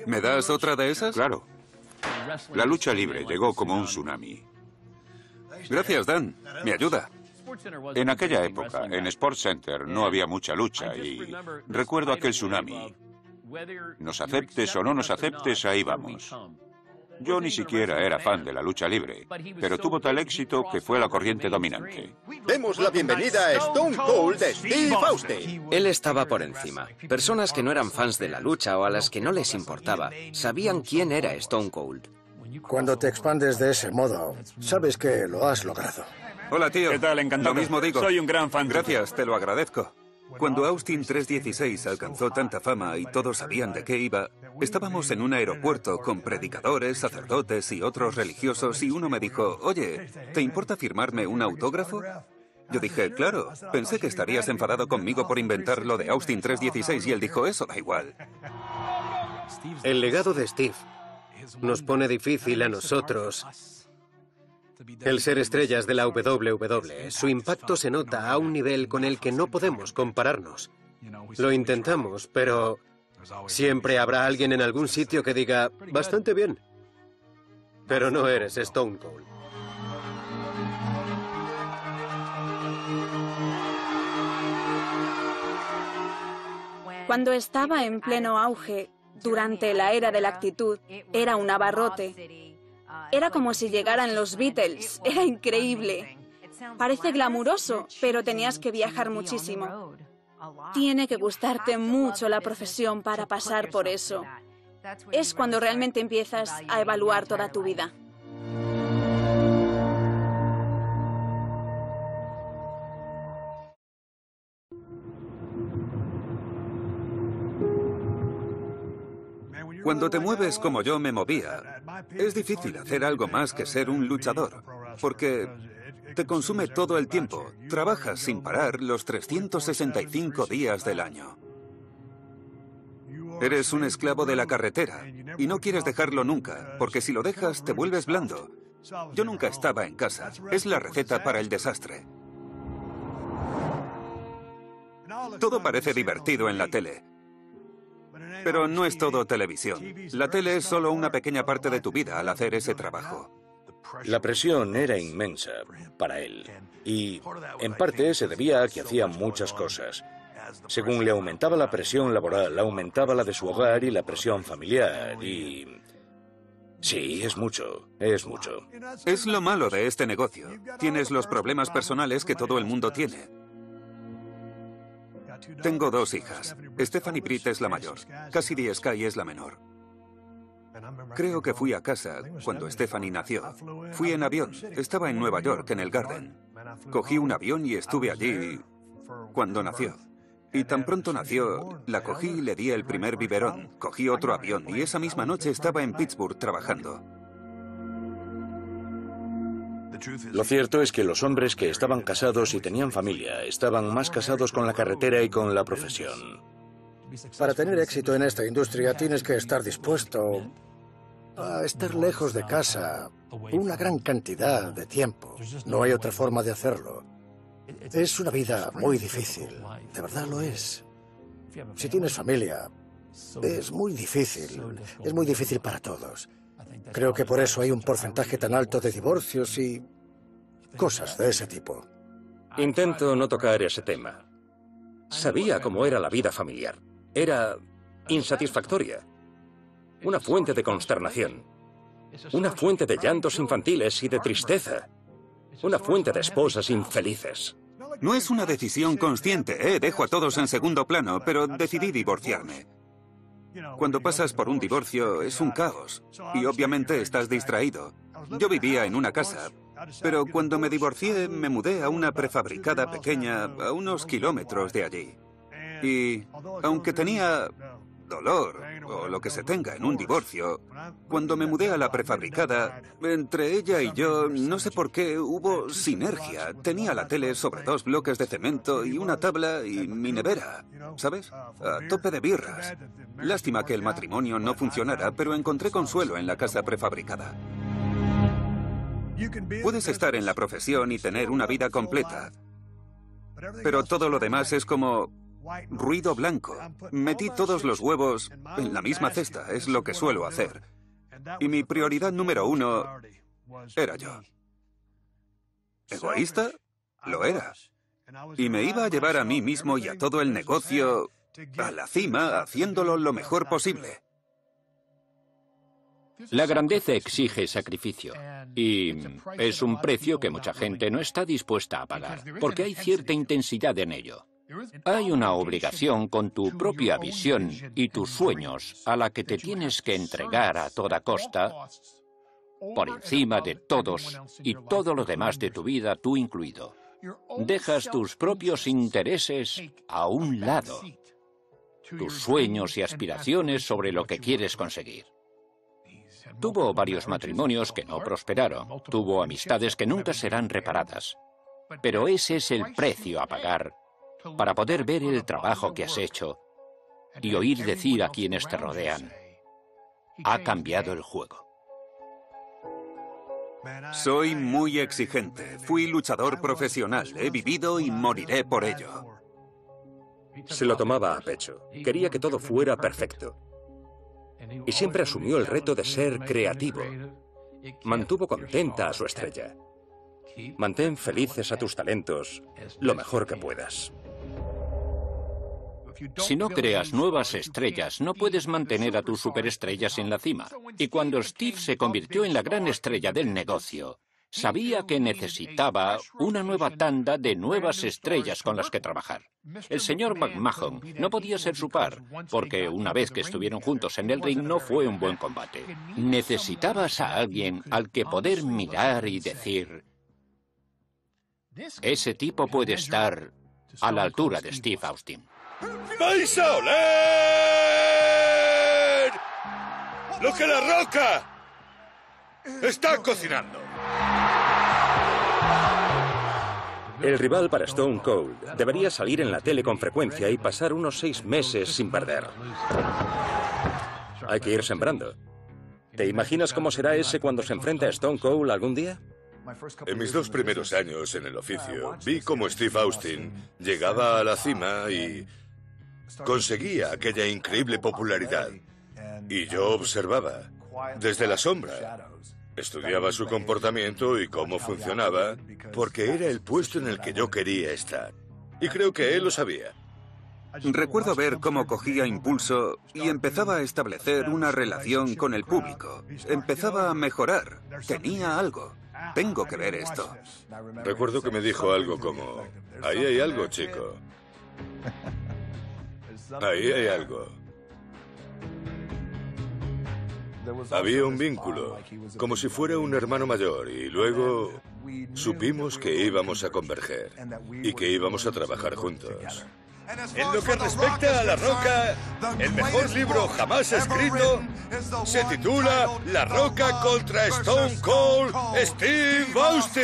¿Me das otra de esas? Claro. La lucha libre llegó como un tsunami. Gracias, Dan. Me ayuda. En aquella época, en SportsCenter no había mucha lucha y recuerdo aquel tsunami. Nos aceptes o no nos aceptes, ahí vamos. Yo ni siquiera era fan de la lucha libre, pero tuvo tal éxito que fue la corriente dominante. Demos la bienvenida a Stone Cold Steve Austin. Él estaba por encima. Personas que no eran fans de la lucha o a las que no les importaba, sabían quién era Stone Cold. Cuando te expandes de ese modo, sabes que lo has logrado. Hola, tío. ¿Qué tal? Encantado. Lo mismo digo. Soy un gran fan. Gracias, te lo agradezco. Cuando Austin 316 alcanzó tanta fama y todos sabían de qué iba, estábamos en un aeropuerto con predicadores, sacerdotes y otros religiosos y uno me dijo, oye, ¿te importa firmarme un autógrafo? Yo dije, claro, pensé que estarías enfadado conmigo por inventar lo de Austin 316 y él dijo, eso da igual. El legado de Steve nos pone difícil a nosotros el ser estrellas de la WWE. Su impacto se nota a un nivel con el que no podemos compararnos. Lo intentamos, pero siempre habrá alguien en algún sitio que diga, bastante bien, pero no eres Stone Cold. Cuando estaba en pleno auge, durante la era de la actitud, era un abarrote. Era como si llegaran los Beatles. Era increíble. Parece glamuroso, pero tenías que viajar muchísimo. Tiene que gustarte mucho la profesión para pasar por eso. Es cuando realmente empiezas a evaluar toda tu vida. Cuando te mueves como yo me movía, es difícil hacer algo más que ser un luchador, porque te consume todo el tiempo, trabajas sin parar los 365 días del año. Eres un esclavo de la carretera y no quieres dejarlo nunca, porque si lo dejas te vuelves blando. Yo nunca estaba en casa, es la receta para el desastre. Todo parece divertido en la tele. Pero no es todo televisión. La tele es solo una pequeña parte de tu vida al hacer ese trabajo. La presión era inmensa para él. Y en parte se debía a que hacía muchas cosas. Según le aumentaba la presión laboral, aumentaba la de su hogar y la presión familiar. Y... sí, es mucho, es mucho. Es lo malo de este negocio. Tienes los problemas personales que todo el mundo tiene. Tengo 2 hijas. Stephanie Britt es la mayor. Cassidy Sky es la menor. Creo que fui a casa cuando Stephanie nació. Fui en avión. Estaba en Nueva York, en el Garden. Cogí un avión y estuve allí cuando nació. Y tan pronto nació, la cogí y le di el primer biberón. Cogí otro avión y esa misma noche estaba en Pittsburgh trabajando. Lo cierto es que los hombres que estaban casados y tenían familia estaban más casados con la carretera y con la profesión. Para tener éxito en esta industria tienes que estar dispuesto a estar lejos de casa una gran cantidad de tiempo. No hay otra forma de hacerlo. Es una vida muy difícil, de verdad lo es. Si tienes familia, es muy difícil para todos. Creo que por eso hay un porcentaje tan alto de divorcios y cosas de ese tipo. Intento no tocar ese tema. Sabía cómo era la vida familiar. Era insatisfactoria. Una fuente de consternación. Una fuente de llantos infantiles y de tristeza. Una fuente de esposas infelices. No es una decisión consciente, dejo a todos en segundo plano, pero decidí divorciarme. Cuando pasas por un divorcio es un caos y obviamente estás distraído. Yo vivía en una casa, pero cuando me divorcié me mudé a una prefabricada pequeña a unos kilómetros de allí. Y aunque tenía dolor o lo que se tenga en un divorcio, cuando me mudé a la prefabricada, entre ella y yo, no sé por qué, hubo sinergia. Tenía la tele sobre 2 bloques de cemento y una tabla y mi nevera, ¿sabes? A tope de birras. Lástima que el matrimonio no funcionara, pero encontré consuelo en la casa prefabricada. Puedes estar en la profesión y tener una vida completa, pero todo lo demás es como ruido blanco. Metí todos los huevos en la misma cesta, es lo que suelo hacer. Y mi prioridad número 1 era yo. ¿Egoísta? Lo era. Y me iba a llevar a mí mismo y a todo el negocio a la cima, haciéndolo lo mejor posible. La grandeza exige sacrificio. Y es un precio que mucha gente no está dispuesta a pagar, porque hay cierta intensidad en ello. Hay una obligación con tu propia visión y tus sueños a la que te tienes que entregar a toda costa, por encima de todos y todo lo demás de tu vida, tú incluido. Dejas tus propios intereses a un lado, tus sueños y aspiraciones sobre lo que quieres conseguir. Tuvo varios matrimonios que no prosperaron, tuvo amistades que nunca serán reparadas, pero ese es el precio a pagar para poder ver el trabajo que has hecho y oír decir a quienes te rodean: ha cambiado el juego. Soy muy exigente. Fui luchador profesional. He vivido y moriré por ello. Se lo tomaba a pecho. Quería que todo fuera perfecto. Y siempre asumió el reto de ser creativo. Mantuvo contenta a su estrella. Mantén felices a tus talentos lo mejor que puedas. Si no creas nuevas estrellas, no puedes mantener a tus superestrellas en la cima. Y cuando Steve se convirtió en la gran estrella del negocio, sabía que necesitaba una nueva tanda de nuevas estrellas con las que trabajar. El señor McMahon no podía ser su par, porque una vez que estuvieron juntos en el ring no fue un buen combate. Necesitabas a alguien al que poder mirar y decir: ese tipo puede estar a la altura de Steve Austin. ¡Vais a oler lo que la Roca está cocinando! El rival para Stone Cold debería salir en la tele con frecuencia y pasar unos 6 meses sin perder. Hay que ir sembrando. ¿Te imaginas cómo será ese cuando se enfrente a Stone Cold algún día? En mis 2 primeros años en el oficio, vi cómo Steve Austin llegaba a la cima y conseguía aquella increíble popularidad. Y yo observaba desde la sombra. Estudiaba su comportamiento y cómo funcionaba, porque era el puesto en el que yo quería estar. Y creo que él lo sabía. Recuerdo ver cómo cogía impulso y empezaba a establecer una relación con el público. Empezaba a mejorar. Tenía algo. Tengo que ver esto. Recuerdo que me dijo algo como: ahí hay algo, chico. Ahí hay algo. Había un vínculo, como si fuera un hermano mayor, y luego supimos que íbamos a converger y que íbamos a trabajar juntos. En lo que respecta a La Roca, el mejor libro jamás escrito se titula La Roca contra Stone Cold Steve Austin.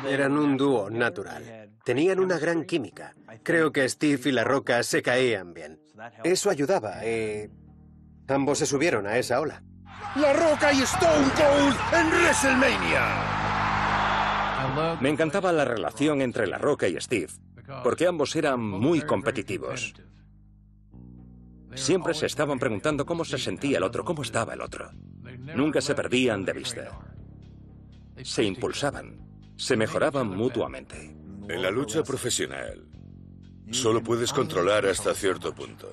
Eran un dúo natural. Tenían una gran química. Creo que Steve y La Roca se caían bien. Eso ayudaba y ambos se subieron a esa ola. La Roca y Stone Cold en WrestleMania. Me encantaba la relación entre La Roca y Steve, porque ambos eran muy competitivos. Siempre se estaban preguntando cómo se sentía el otro, cómo estaba el otro. Nunca se perdían de vista. Se impulsaban, se mejoraban mutuamente. En la lucha profesional, solo puedes controlar hasta cierto punto.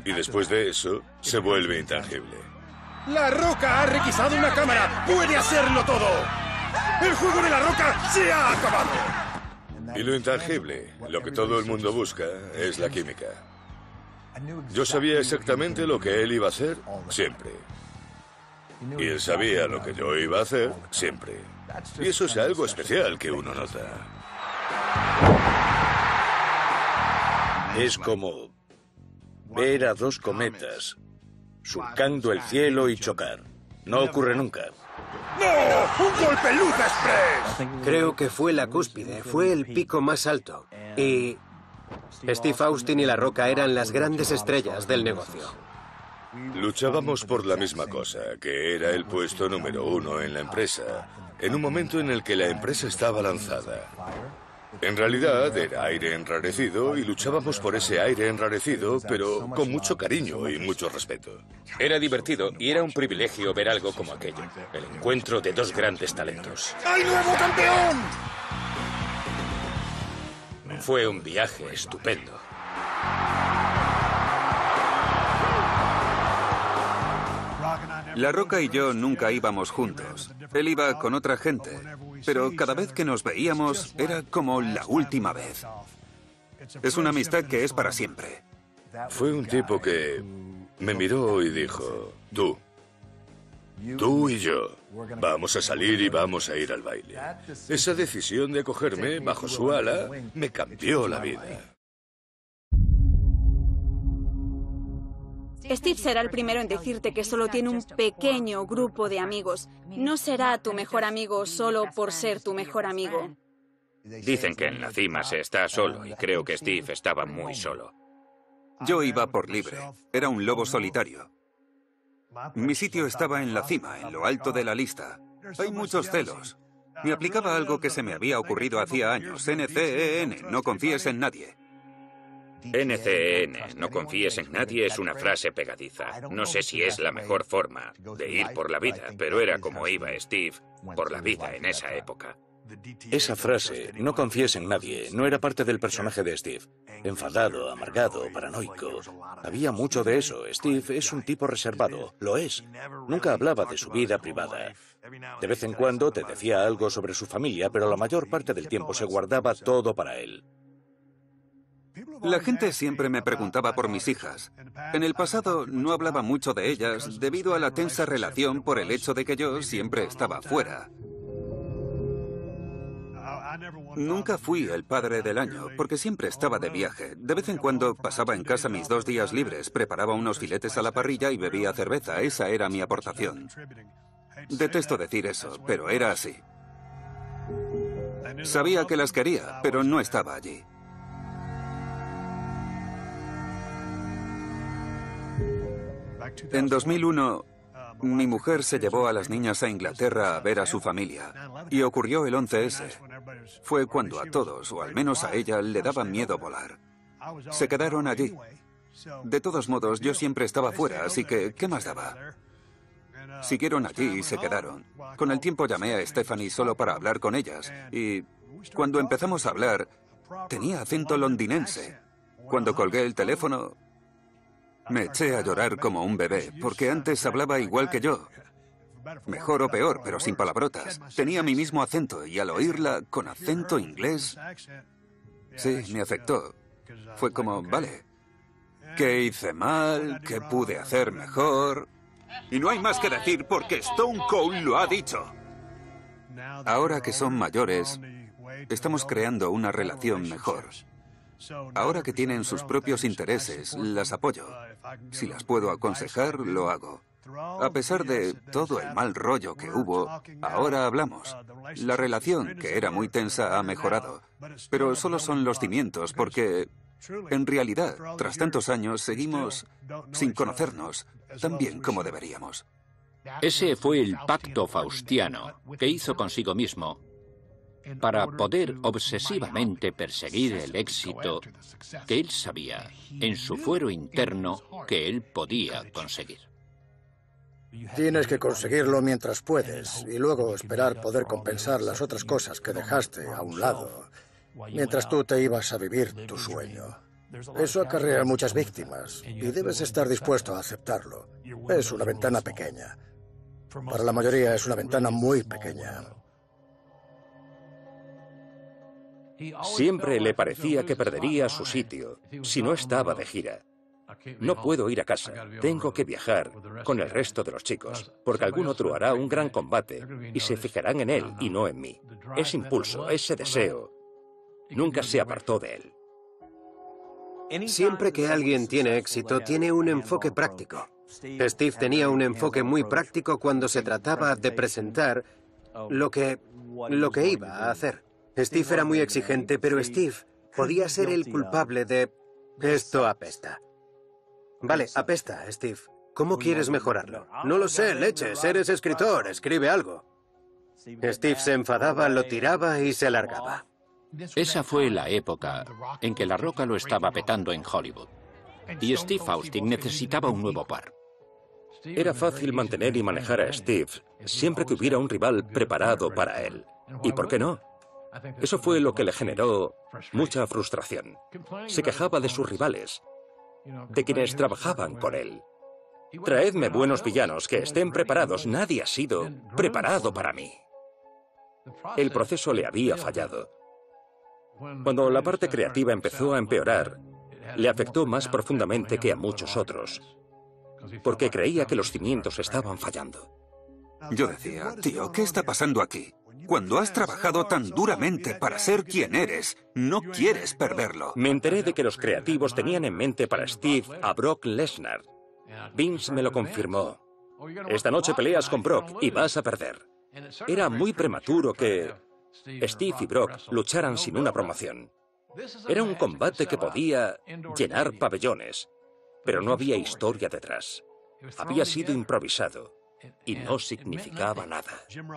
Y después de eso, se vuelve intangible. La Roca ha requisado una cámara. ¡Puede hacerlo todo! ¡El juego de La Roca se ha acabado! Y lo intangible, lo que todo el mundo busca, es la química. Yo sabía exactamente lo que él iba a hacer siempre. Y él sabía lo que yo iba a hacer siempre. Y eso es algo especial que uno nota. Es como ver a dos cometas surcando el cielo y chocar. No ocurre nunca. ¡No! ¡Un golpe luz express! Creo que fue la cúspide, fue el pico más alto. Y Steve Austin y La Roca eran las grandes estrellas del negocio. Luchábamos por la misma cosa, que era el puesto número 1 en la empresa, en un momento en el que la empresa estaba lanzada. En realidad era aire enrarecido y luchábamos por ese aire enrarecido, pero con mucho cariño y mucho respeto. Era divertido y era un privilegio ver algo como aquello. El encuentro de dos grandes talentos. ¡Hay nuevo campeón! Fue un viaje estupendo. La Roca y yo nunca íbamos juntos. Él iba con otra gente, pero cada vez que nos veíamos era como la última vez. Es una amistad que es para siempre. Fue un tipo que me miró y dijo, tú y yo, vamos a salir y vamos a ir al baile. Esa decisión de acogerme bajo su ala me cambió la vida. Steve será el primero en decirte que solo tiene un pequeño grupo de amigos. No será tu mejor amigo solo por ser tu mejor amigo. Dicen que en la cima se está solo y creo que Steve estaba muy solo. Yo iba por libre. Era un lobo solitario. Mi sitio estaba en la cima, en lo alto de la lista. Hay muchos celos. Me aplicaba algo que se me había ocurrido hacía años. NCEN, no confíes en nadie. NCN, no confíes en nadie, es una frase pegadiza. No sé si es la mejor forma de ir por la vida, pero era como iba Steve por la vida en esa época. Esa frase, no confíes en nadie, no era parte del personaje de Steve. Enfadado, amargado, paranoico. Había mucho de eso. Steve es un tipo reservado, lo es. Nunca hablaba de su vida privada. De vez en cuando te decía algo sobre su familia, pero la mayor parte del tiempo se guardaba todo para él. La gente siempre me preguntaba por mis hijas. En el pasado no hablaba mucho de ellas debido a la tensa relación por el hecho de que yo siempre estaba fuera. Nunca fui el padre del año, porque siempre estaba de viaje. De vez en cuando pasaba en casa mis 2 días libres, preparaba unos filetes a la parrilla y bebía cerveza. Esa era mi aportación. Detesto decir eso, pero era así. Sabía que las quería, pero no estaba allí. En 2001, mi mujer se llevó a las niñas a Inglaterra a ver a su familia. Y ocurrió el 11S. Fue cuando a todos, o al menos a ella, le daba miedo volar. Se quedaron allí. De todos modos, yo siempre estaba fuera, así que, ¿qué más daba? Siguieron allí y se quedaron. Con el tiempo llamé a Stephanie solo para hablar con ellas. Y cuando empezamos a hablar, tenía acento londinense. Cuando colgué el teléfono, me eché a llorar como un bebé, porque antes hablaba igual que yo. Mejor o peor, pero sin palabrotas. Tenía mi mismo acento y al oírla con acento inglés, sí, me afectó. Fue como, vale, ¿qué hice mal? ¿Qué pude hacer mejor? Y no hay más que decir porque Stone Cold lo ha dicho. Ahora que son mayores, estamos creando una relación mejor. Ahora que tienen sus propios intereses, las apoyo. Si las puedo aconsejar, lo hago. A pesar de todo el mal rollo que hubo, ahora hablamos. La relación, que era muy tensa, ha mejorado. Pero solo son los cimientos, porque en realidad, tras tantos años, seguimos sin conocernos tan bien como deberíamos. Ese fue el pacto faustiano que hizo consigo mismo para poder obsesivamente perseguir el éxito que él sabía en su fuero interno que él podía conseguir. Tienes que conseguirlo mientras puedes y luego esperar poder compensar las otras cosas que dejaste a un lado mientras tú te ibas a vivir tu sueño. Eso acarrea muchas víctimas y debes estar dispuesto a aceptarlo. Es una ventana pequeña. Para la mayoría es una ventana muy pequeña. Siempre le parecía que perdería su sitio si no estaba de gira. No puedo ir a casa, tengo que viajar con el resto de los chicos, porque algún otro hará un gran combate y se fijarán en él y no en mí. Ese impulso, ese deseo, nunca se apartó de él. Siempre que alguien tiene éxito, tiene un enfoque práctico. Steve tenía un enfoque muy práctico cuando se trataba de presentar lo que iba a hacer. Steve era muy exigente, pero Steve podía ser el culpable de esto apesta. Vale, apesta, Steve. ¿Cómo quieres mejorarlo? No lo sé, leches, eres escritor, escribe algo. Steve se enfadaba, lo tiraba y se largaba. Esa fue la época en que La Roca lo estaba petando en Hollywood. Y Steve Austin necesitaba un nuevo par. Era fácil mantener y manejar a Steve siempre que hubiera un rival preparado para él. ¿Y por qué no? Eso fue lo que le generó mucha frustración. Se quejaba de sus rivales, de quienes trabajaban con él. Traedme buenos villanos que estén preparados. Nadie ha sido preparado para mí. El proceso le había fallado. Cuando la parte creativa empezó a empeorar, le afectó más profundamente que a muchos otros, porque creía que los cimientos estaban fallando. Yo decía, tío, ¿qué está pasando aquí? Cuando has trabajado tan duramente para ser quien eres, no quieres perderlo. Me enteré de que los creativos tenían en mente para Steve a Brock Lesnar. Vince me lo confirmó. Esta noche peleas con Brock y vas a perder. Era muy prematuro que Steve y Brock lucharan sin una promoción. Era un combate que podía llenar pabellones, pero no había historia detrás. Había sido improvisado y no significaba nada.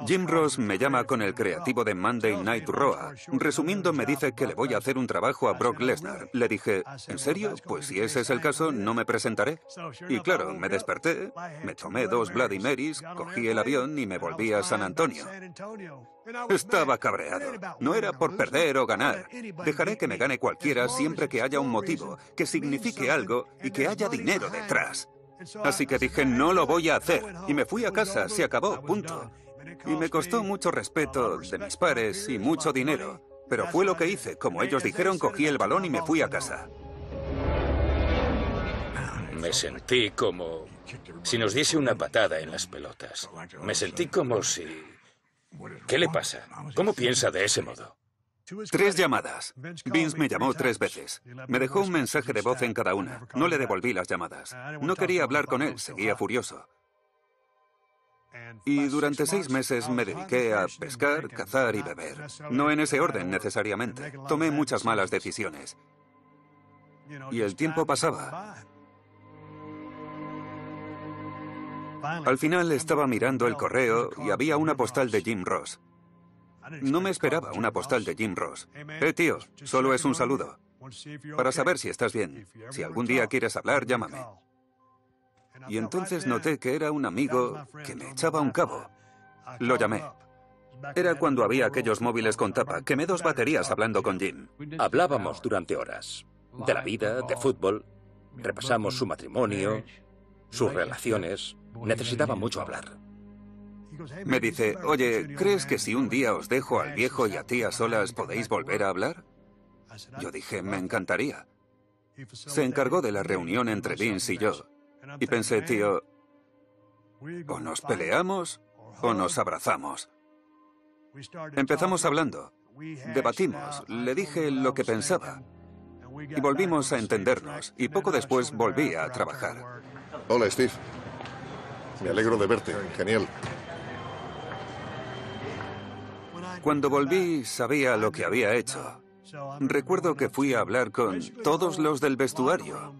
Jim Ross me llama con el creativo de Monday Night Raw. Resumiendo, me dice que le voy a hacer un trabajo a Brock Lesnar. Le dije, ¿en serio? Pues si ese es el caso, no me presentaré. Y claro, me desperté, me tomé 2 Bloody Marys, cogí el avión y me volví a San Antonio. Estaba cabreado. No era por perder o ganar. Dejaré que me gane cualquiera siempre que haya un motivo, que signifique algo y que haya dinero detrás. Así que dije, no lo voy a hacer. Y me fui a casa, se acabó, punto. Y me costó mucho respeto de mis pares y mucho dinero. Pero fue lo que hice. Como ellos dijeron, cogí el balón y me fui a casa. Me sentí como si nos diese una patada en las pelotas. Me sentí como si... ¿Qué le pasa? ¿Cómo piensa de ese modo? 3 llamadas. Vince me llamó 3 veces. Me dejó un mensaje de voz en cada una. No le devolví las llamadas. No quería hablar con él, seguía furioso. Y durante 6 meses me dediqué a pescar, cazar y beber. No en ese orden necesariamente. Tomé muchas malas decisiones. Y el tiempo pasaba. Al final estaba mirando el correo y había una postal de Jim Ross. No me esperaba una postal de Jim Ross. Tío, solo es un saludo. Para saber si estás bien. Si algún día quieres hablar, llámame. Y entonces noté que era un amigo que me echaba un cabo. Lo llamé. Era cuando había aquellos móviles con tapa. Quemé 2 baterías hablando con Jim. Hablábamos durante horas. De la vida, de fútbol. Repasamos su matrimonio, sus relaciones. Necesitaba mucho hablar. Me dice, oye, ¿crees que si un día os dejo al viejo y a ti a solas podéis volver a hablar? Yo dije, me encantaría. Se encargó de la reunión entre Vince y yo. Y pensé, tío, o nos peleamos o nos abrazamos. Empezamos hablando. Debatimos, le dije lo que pensaba y volvimos a entendernos y poco después volví a trabajar. Hola, Steve. Me alegro de verte. Genial. Cuando volví sabía lo que había hecho. Recuerdo que fui a hablar con todos los del vestuario.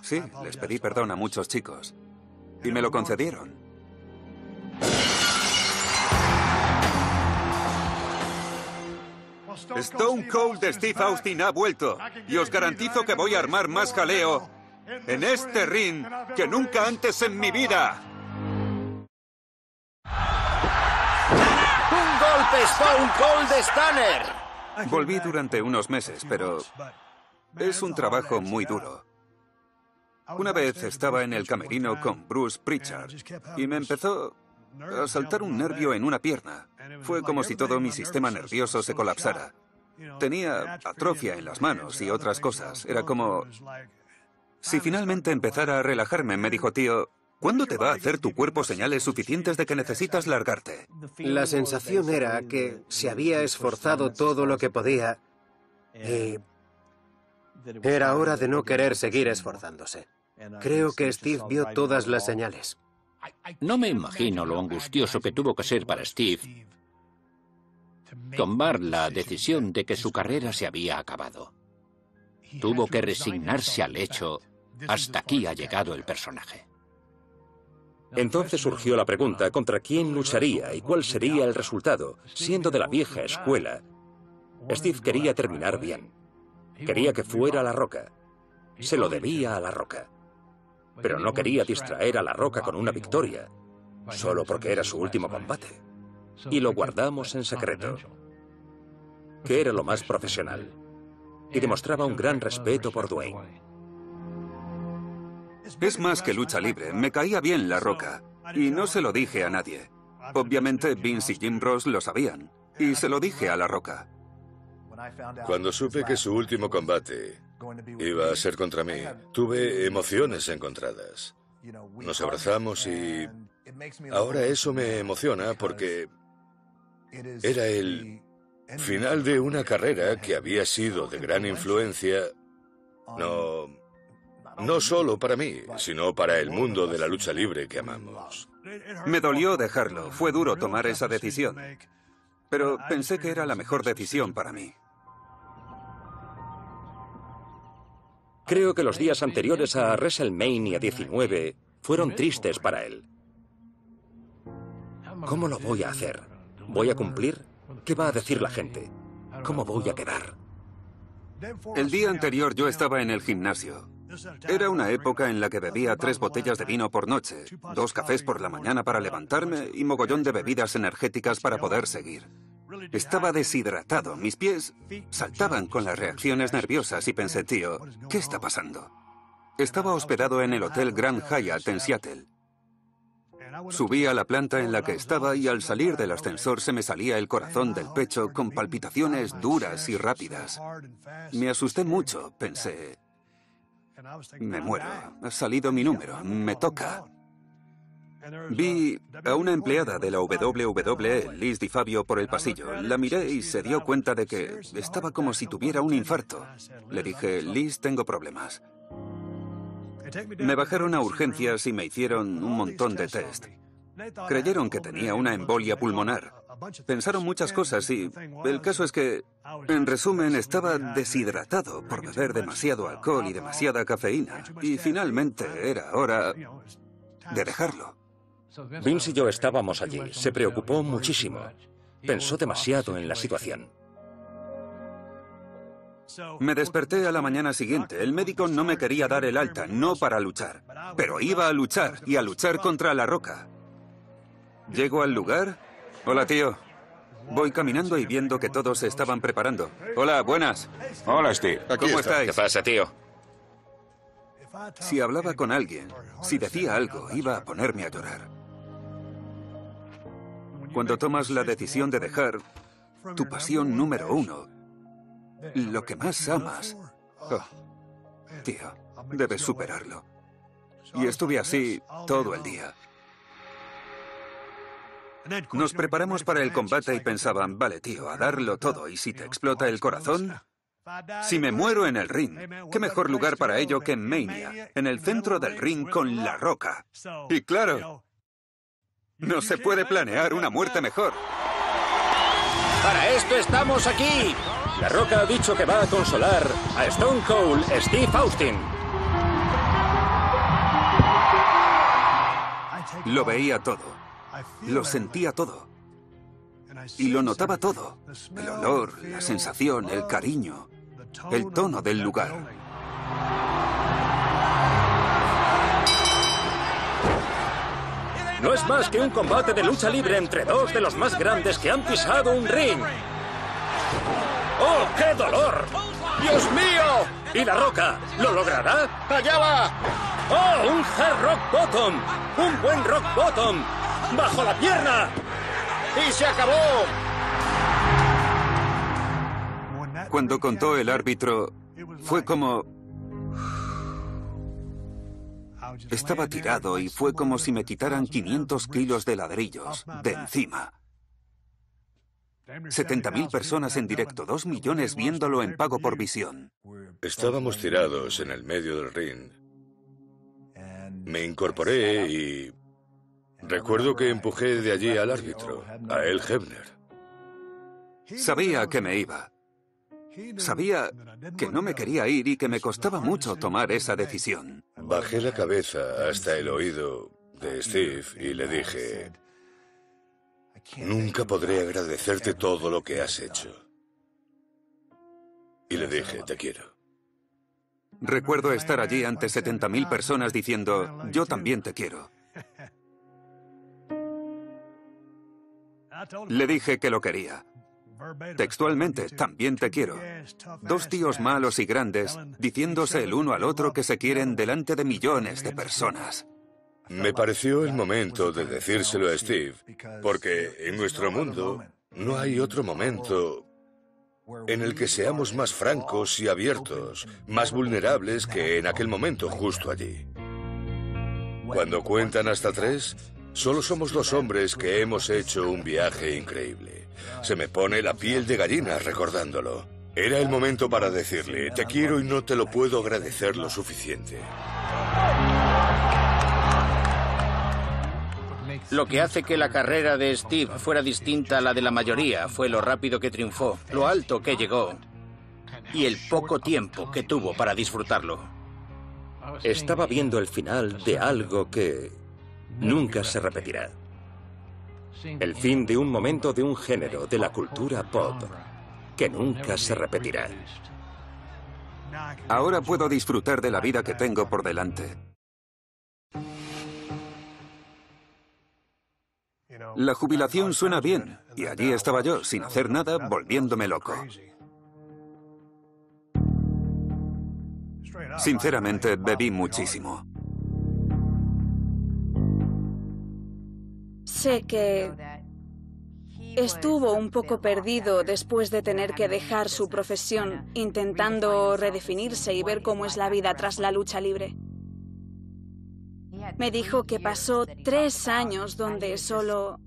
Sí, les pedí perdón a muchos chicos y me lo concedieron. Stone Cold Steve Austin ha vuelto y os garantizo que voy a armar más jaleo en este ring que nunca antes en mi vida. ¡Un golpe Stone Cold Stunner! Volví durante unos meses, pero es un trabajo muy duro. Una vez estaba en el camerino con Bruce Pritchard y me empezó a saltar un nervio en una pierna. Fue como si todo mi sistema nervioso se colapsara. Tenía atrofia en las manos y otras cosas. Era como... Si finalmente empezara a relajarme, me dijo, tío, ¿cuándo te va a hacer tu cuerpo señales suficientes de que necesitas largarte? La sensación era que se había esforzado todo lo que podía y era hora de no querer seguir esforzándose. Creo que Steve vio todas las señales. No me imagino lo angustioso que tuvo que ser para Steve tomar la decisión de que su carrera se había acabado. Tuvo que resignarse al hecho, hasta aquí ha llegado el personaje. Entonces surgió la pregunta contra quién lucharía y cuál sería el resultado. Siendo de la vieja escuela, Steve quería terminar bien. Quería que fuera La Roca. Se lo debía a La Roca. Pero no quería distraer a La Roca con una victoria, solo porque era su último combate. Y lo guardamos en secreto, que era lo más profesional, y demostraba un gran respeto por Dwayne. Es más que lucha libre, me caía bien La Roca, y no se lo dije a nadie. Obviamente Vince y Jim Ross lo sabían, y se lo dije a La Roca. Cuando supe que su último combate iba a ser contra mí, tuve emociones encontradas. Nos abrazamos y ahora eso me emociona porque era el final de una carrera que había sido de gran influencia, no solo para mí, sino para el mundo de la lucha libre que amamos. Me dolió dejarlo, fue duro tomar esa decisión, pero pensé que era la mejor decisión para mí. Creo que los días anteriores a WrestleMania 19 fueron tristes para él. ¿Cómo lo voy a hacer? ¿Voy a cumplir? ¿Qué va a decir la gente? ¿Cómo voy a quedar? El día anterior yo estaba en el gimnasio. Era una época en la que bebía 3 botellas de vino por noche, 2 cafés por la mañana para levantarme y mogollón de bebidas energéticas para poder seguir. Estaba deshidratado, mis pies saltaban con las reacciones nerviosas y pensé, tío, ¿qué está pasando? Estaba hospedado en el Hotel Grand Hyatt en Seattle. Subí a la planta en la que estaba y al salir del ascensor se me salía el corazón del pecho con palpitaciones duras y rápidas. Me asusté mucho, pensé, me muero, ha salido mi número, me toca. Vi a una empleada de la WWE, Liz DiFabio, por el pasillo. La miré y se dio cuenta de que estaba como si tuviera un infarto. Le dije, Liz, tengo problemas. Me bajaron a urgencias y me hicieron un montón de test. Creyeron que tenía una embolia pulmonar. Pensaron muchas cosas y el caso es que, en resumen, estaba deshidratado por beber demasiado alcohol y demasiada cafeína. Y finalmente era hora de dejarlo. Vince y yo estábamos allí. Se preocupó muchísimo. Pensó demasiado en la situación. Me desperté a la mañana siguiente. El médico no me quería dar el alta, no para luchar. Pero iba a luchar, y a luchar contra La Roca. Llego al lugar. Hola, tío. Voy caminando y viendo que todos se estaban preparando. Hola, buenas. Hola, Steve. ¿Cómo estáis? ¿Qué pasa, tío? Si hablaba con alguien, si decía algo, iba a ponerme a llorar. Cuando tomas la decisión de dejar tu pasión número 1, lo que más amas, tío, debes superarlo. Y estuve así todo el día. Nos preparamos para el combate y pensaban, vale, tío, a darlo todo, y si te explota el corazón... Si me muero en el ring, ¿qué mejor lugar para ello que en Mania, en el centro del ring con La Roca? Y claro, no se puede planear una muerte mejor. ¡Para esto estamos aquí! La Roca ha dicho que va a consolar a Stone Cold Steve Austin. Lo veía todo, lo sentía todo, y lo notaba todo. El olor, la sensación, el cariño, el tono del lugar. No es más que un combate de lucha libre entre dos de los más grandes que han pisado un ring. ¡Oh, qué dolor! ¡Dios mío! ¿Y La Roca lo logrará? ¡Allá va! ¡Oh, un hard rock bottom! ¡Un buen rock bottom! ¡Bajo la pierna! ¡Y se acabó! Cuando contó el árbitro, fue como... Estaba tirado y fue como si me quitaran 500 kilos de ladrillos de encima. 70.000 personas en directo, 2 millones viéndolo en pago por visión. Estábamos tirados en el medio del ring. Me incorporé y... recuerdo que empujé de allí al árbitro, a El Hebner. Sabía que me iba. Sabía que no me quería ir y que me costaba mucho tomar esa decisión. Bajé la cabeza hasta el oído de Steve y le dije... Nunca podré agradecerte todo lo que has hecho. Y le dije, te quiero. Recuerdo estar allí ante 70.000 personas diciendo, yo también te quiero. Le dije que lo quería. Textualmente, también te quiero. 2 tíos malos y grandes diciéndose el uno al otro que se quieren delante de millones de personas. Me pareció el momento de decírselo a Steve, porque en nuestro mundo no hay otro momento en el que seamos más francos y abiertos, más vulnerables que en aquel momento justo allí. Cuando cuentan hasta 3, solo somos 2 hombres que hemos hecho un viaje increíble. Se me pone la piel de gallina recordándolo. Era el momento para decirle, te quiero y no te lo puedo agradecer lo suficiente. Lo que hace que la carrera de Steve fuera distinta a la de la mayoría fue lo rápido que triunfó, lo alto que llegó y el poco tiempo que tuvo para disfrutarlo. Estaba viendo el final de algo que nunca se repetirá. El fin de un momento de un género de la cultura pop que nunca se repetirá. Ahora puedo disfrutar de la vida que tengo por delante. La jubilación suena bien, y allí estaba yo, sin hacer nada, volviéndome loco. Sinceramente, bebí muchísimo. Sé que estuvo un poco perdido después de tener que dejar su profesión, intentando redefinirse y ver cómo es la vida tras la lucha libre. Me dijo que pasó 3 años donde solo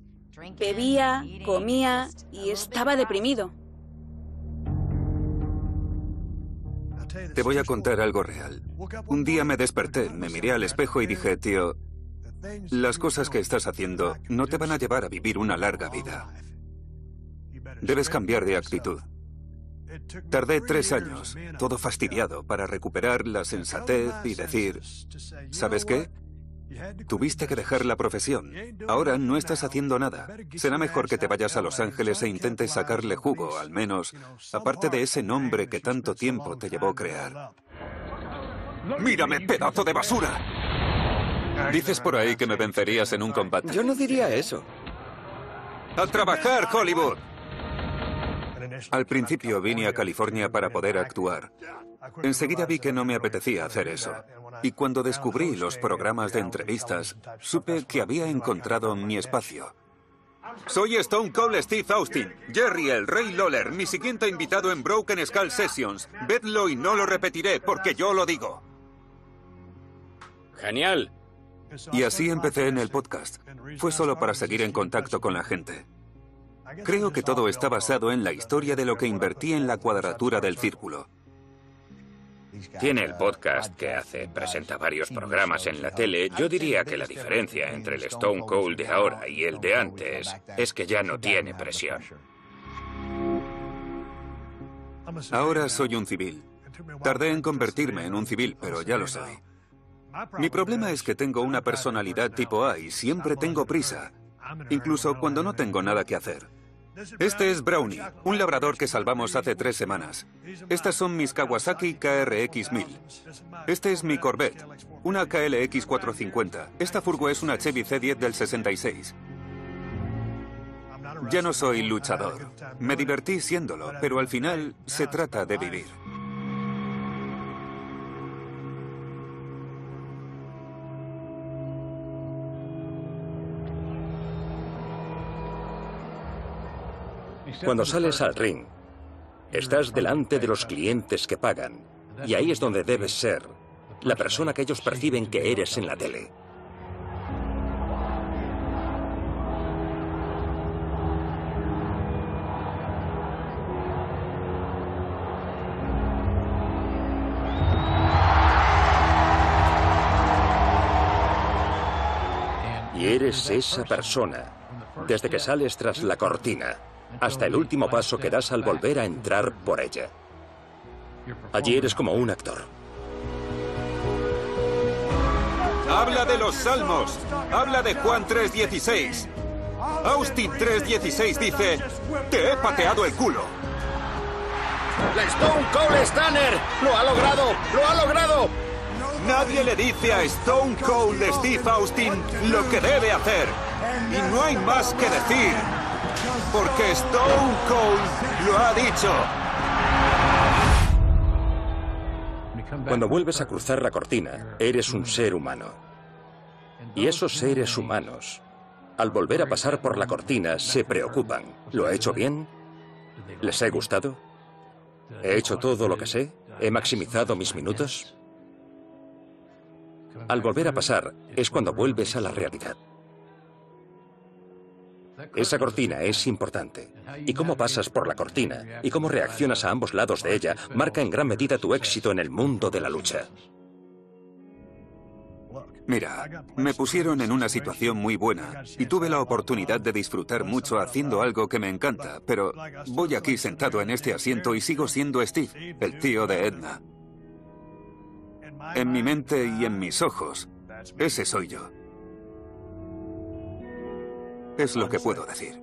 bebía, comía y estaba deprimido. Te voy a contar algo real. Un día me desperté, me miré al espejo y dije, tío, las cosas que estás haciendo no te van a llevar a vivir una larga vida. Debes cambiar de actitud. Tardé 3 años, todo fastidiado, para recuperar la sensatez y decir, ¿sabes qué? Tuviste que dejar la profesión. Ahora no estás haciendo nada. Será mejor que te vayas a Los Ángeles e intentes sacarle jugo, al menos, aparte de ese nombre que tanto tiempo te llevó a crear. ¡Mírame, pedazo de basura! Dices por ahí que me vencerías en un combate. Yo no diría eso. ¡A trabajar, Hollywood! Al principio vine a California para poder actuar. Enseguida vi que no me apetecía hacer eso. Y cuando descubrí los programas de entrevistas, supe que había encontrado mi espacio. Soy Stone Cold Steve Austin, Jerry el Rey Lawler, mi siguiente invitado en Broken Skull Sessions. Vedlo y no lo repetiré porque yo lo digo. Genial. Y así empecé en el podcast. Fue solo para seguir en contacto con la gente. Creo que todo está basado en la historia de lo que invertí en la cuadratura del círculo. Tiene el podcast que hace, presenta varios programas en la tele. Yo diría que la diferencia entre el Stone Cold de ahora y el de antes es que ya no tiene presión. Ahora soy un civil. Tardé en convertirme en un civil, pero ya lo soy. Mi problema es que tengo una personalidad tipo A y siempre tengo prisa, incluso cuando no tengo nada que hacer. Este es Brownie, un labrador que salvamos hace 3 semanas. Estas son mis Kawasaki KRX-1000. Este es mi Corvette, una KLX 450. Esta furgo es una Chevy C10 del 66. Ya no soy luchador. Me divertí siéndolo, pero al final se trata de vivir. Cuando sales al ring, estás delante de los clientes que pagan. Y ahí es donde debes ser la persona que ellos perciben que eres en la tele. Y eres esa persona desde que sales tras la cortina hasta el último paso que das al volver a entrar por ella. Allí eres como un actor. Habla de los salmos. Habla de Juan 3:16. Austin 3:16 dice: te he pateado el culo. ¡La Stone Cold Stunner! ¡Lo ha logrado! ¡Lo ha logrado! Nadie le dice a Stone Cold Steve Austin lo que debe hacer. Y no hay más que decir. Porque Stone Cold lo ha dicho. Cuando vuelves a cruzar la cortina, eres un ser humano. Y esos seres humanos, al volver a pasar por la cortina, se preocupan. ¿Lo he hecho bien? ¿Les he gustado? ¿He hecho todo lo que sé? ¿He maximizado mis minutos? Al volver a pasar, es cuando vuelves a la realidad. Esa cortina es importante. Y cómo pasas por la cortina y cómo reaccionas a ambos lados de ella marca en gran medida tu éxito en el mundo de la lucha. Mira, me pusieron en una situación muy buena y tuve la oportunidad de disfrutar mucho haciendo algo que me encanta, pero voy aquí sentado en este asiento y sigo siendo Steve, el tío de Edna. En mi mente y en mis ojos, ese soy yo. Es lo que puedo decir.